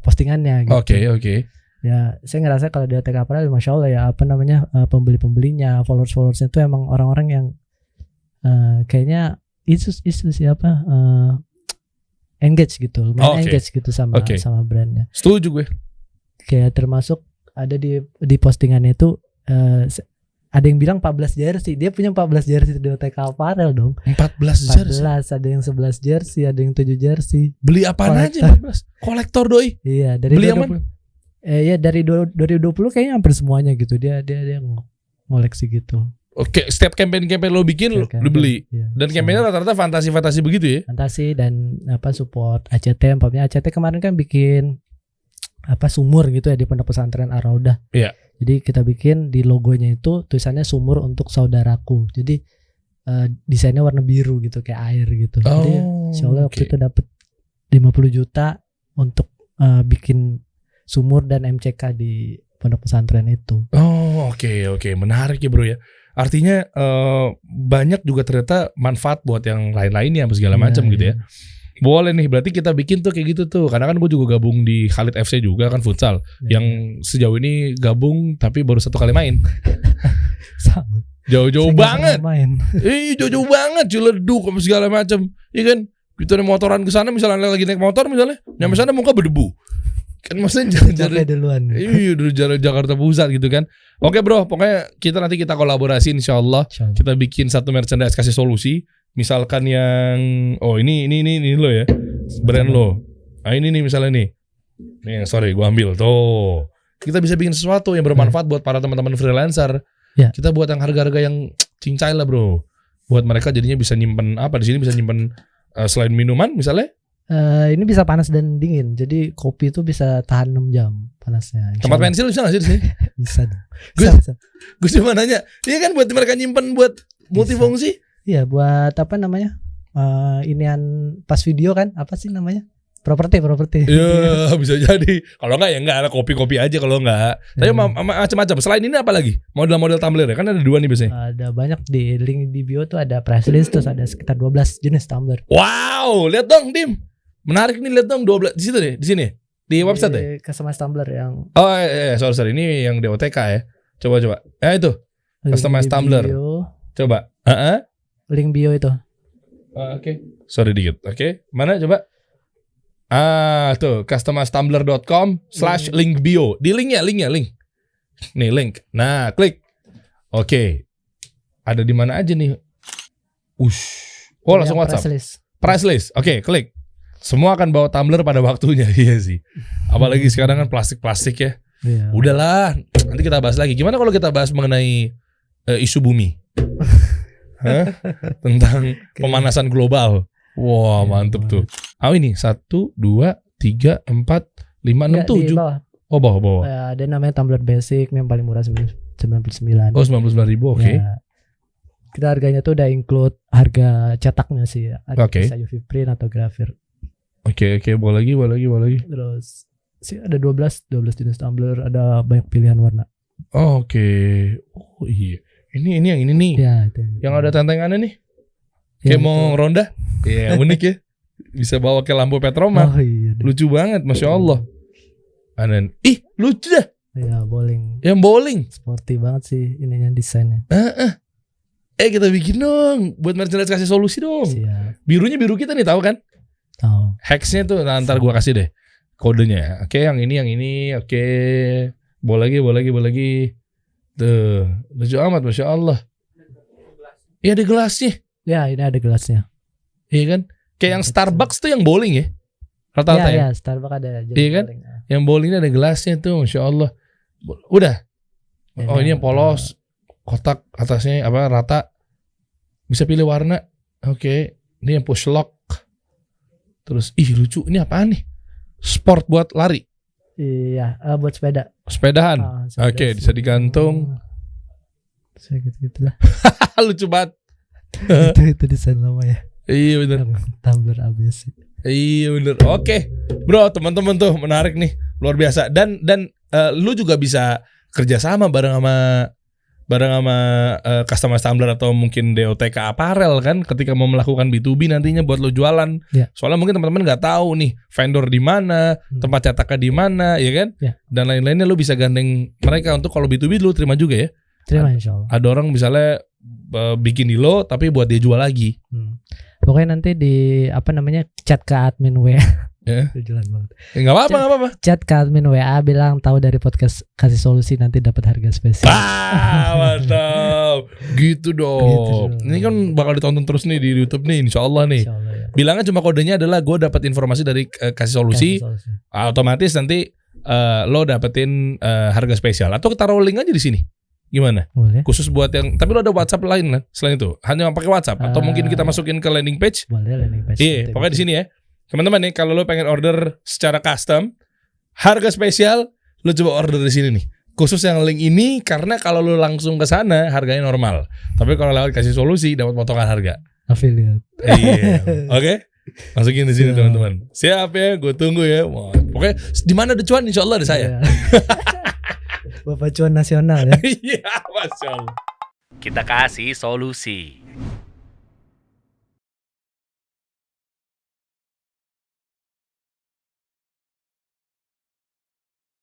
postingannya gitu. Oke. Ya saya ngerasa kalau di OTK Apparel masya Allah ya apa namanya pembelinya followersnya itu emang orang-orang yang kayaknya itu siapa engage gitu, lumayan engage gitu sama brandnya. Setuju gue. Kayak termasuk ada di postingannya itu ada yang bilang 14 jersey. Dia punya 14 jersey di OTK Apparel dong. 14 jersey. Ada yang 11 jersey, ada yang 7 jersey. Beli apaan aja 14? Kolektor doi. Iya, dari beli yang mana? Dari 2020 kayaknya hampir semuanya gitu. Dia ngoleksi gitu. Oke, setiap campaign lo bikin lo beli. Iya, dan campaignnya rata-rata fantasi begitu ya? Fantasi dan support ACT. Umpamanya ACT kemarin kan bikin sumur gitu ya di Pondok Pesantren Ar-Raudah. Iya. Jadi kita bikin di logonya itu tulisannya sumur untuk saudaraku. Jadi desainnya warna biru gitu kayak air gitu. Jadi insyaallah waktu itu dapat 50 juta untuk bikin sumur dan MCK di Pondok Pesantren itu. Oke. Menarik ya bro ya. Artinya banyak juga ternyata manfaat buat yang lain-lainnya segala macam gitu ya. Boleh nih, berarti kita bikin tuh kayak gitu tuh. Karena kan gue juga gabung di Khalid FC juga kan futsal. Yang sejauh ini gabung tapi baru 1 kali main. Jauh-jauh banget. Jauh-jauh banget, Ciledug sama segala macam. Iya kan? Kita naik motoran ke sana misalnya lagi naik motor misalnya, nyampe sana muka berdebu. Kan maksudnya jalan duluan. Dari Jakarta Pusat gitu kan. Oke bro, pokoknya kita kolaborasi insyaallah. Kita bikin satu merchandise kasih solusi. Misalkan yang ini lo ya, brand lo. Ini nih misalnya nih. Sorry, gua ambil tuh. Kita bisa bikin sesuatu yang bermanfaat buat para teman-teman freelancer. Ya. Kita buat yang harga-harga yang cincai lah bro. Buat mereka jadinya bisa nyimpen di sini bisa nyimpen selain minuman misalnya. Ini bisa panas dan dingin. Jadi kopi itu bisa tahan 6 jam panasnya. Tempat pensil bisa nggak sih di sini? Bisa. Gue cuma nanya. Iya kan buat mereka nyimpen buat multifungsi. Iya buat apa namanya inian pas video kan apa sih namanya Properti. Iya, bisa jadi. Kalau enggak ya enggak, ada kopi-kopi aja kalau enggak. Tapi macam-macam. Selain ini apa lagi? Model-model tumbler ya? Kan ada 2 nih biasanya. Ada banyak di link di bio tuh ada press list, terus ada sekitar 12 jenis tumbler. Wow, lihat dong, Tim. Menarik nih, lihat dong 12 di situ deh, di sini. Di website deh. Customize tumbler yang sorry, ini yang DOTK ya. Coba. Itu. Customize tumbler. Coba. Link bio itu. Oke. Sorry dikit. Oke. Mana coba? Tuh customizetumbler.com/link bio. Di linknya. Nih link. Nah, klik. Oke. Ada di mana aja nih? Langsung WhatsApp. Price list. Oke, klik. Semua akan bawa tumbler pada waktunya. Iya sih. Apalagi sekarang kan plastik ya. Iya. Udahlah, nanti kita bahas lagi. Gimana kalau kita bahas mengenai isu bumi? Tentang pemanasan global. Wah, mantep tuh. Ini 1, 2, 3, 4, 5, 6, 7. Bawah. Ada namanya tumbler basic yang paling murah 99. 99.000, oke. Ya, kita harganya tuh udah include harga cetaknya sih. Ada bisa UV print atau grafir. Oke, boleh lagi. Terus sih ada 12 jenis tumbler, ada banyak pilihan warna. Oke. Oh iya. Ini yang ini nih. Ya, itu. Yang ada tantangannya nih. Kayak mau ronda. Iya, unik ya. Bisa bawa ke lampu petroma. Iya. Lucu banget, Masya Allah. Lucu dah. Iya, bowling. Yang bowling. Sporty banget sih ininya desainnya. Kita bikin dong. Buat merchandise kasih solusi dong. Siap. Birunya biru kita nih, tahu kan? Tahu. Hacksnya tuh ntar gua kasih deh kodenya. Oke, yang ini. Oke. Boleh lagi. Tuh, lucu amat, Masya Allah. Iya, ada gelasnya. Ya, ini ada gelasnya. Iya kan? Kayak yang Starbucks tuh yang bowling ya? Rata-rata ya? Iya, Starbucks ada. Iya kan? Bowling. Yang bowling ada gelasnya tuh, Masya Allah. Udah. Ini yang polos. Kotak atasnya rata. Bisa pilih warna. Oke. Ini yang push lock. Terus, lucu. Ini apaan nih? Sport buat lari. Iya, buat sepeda. Sepedahan. Oke, bisa digantung. Saya gitu lah. Lucu banget. itu desain lama ya. Iya bener. Tumbler ABC. Iya bener. Oke, bro, teman-teman tuh menarik nih, luar biasa. Dan lu juga bisa kerjasama bareng sama customer tumbler atau mungkin DOTK apparel kan, ketika mau melakukan B2B nantinya buat lu jualan. Yeah. Soalnya mungkin teman-teman nggak tahu nih vendor di mana, tempat cetaknya di mana, ya kan? Yeah. Dan lain-lainnya lu bisa gandeng mereka untuk kalau B2B lu terima juga ya. Terima insyaallah. Ada orang misalnya bikin di lo tapi buat dia jual lagi. Pokoknya nanti di chat ke admin WA. Ya. Jalan banget. Enggak apa-apa. Chat ke admin WA bilang tahu dari podcast kasih solusi nanti dapat harga spesial. Mantap. Gitu dong. Ini kan bakal ditonton terus nih di YouTube nih, insyaallah nih. Insyaallah, ya. Bilangnya cuma kodenya adalah gue dapat informasi dari kasih solusi. Otomatis nanti lo dapetin harga spesial atau taruh link aja di sini. Gimana? Boleh. Khusus buat yang, tapi lo ada WhatsApp lain kan? Selain itu, hanya pakai WhatsApp atau mungkin kita masukin ke landing page? Boleh, landing page. Iya, pokoknya di sini ya. Teman-teman nih, kalau lo pengen order secara custom, harga spesial, lo coba order di sini nih. Khusus yang link ini karena kalau lo langsung ke sana harganya normal. Tapi kalau lewat kasih solusi dapat potongan harga. Affiliate. Iya. Oke. Masukin di sini teman-teman. Siap ya, gue tunggu ya. Wah, pokoknya di mana ada cuan insyaallah ada saya. Bapak cuan nasional ya. Iya, Masya Allah. Kita kasih solusi.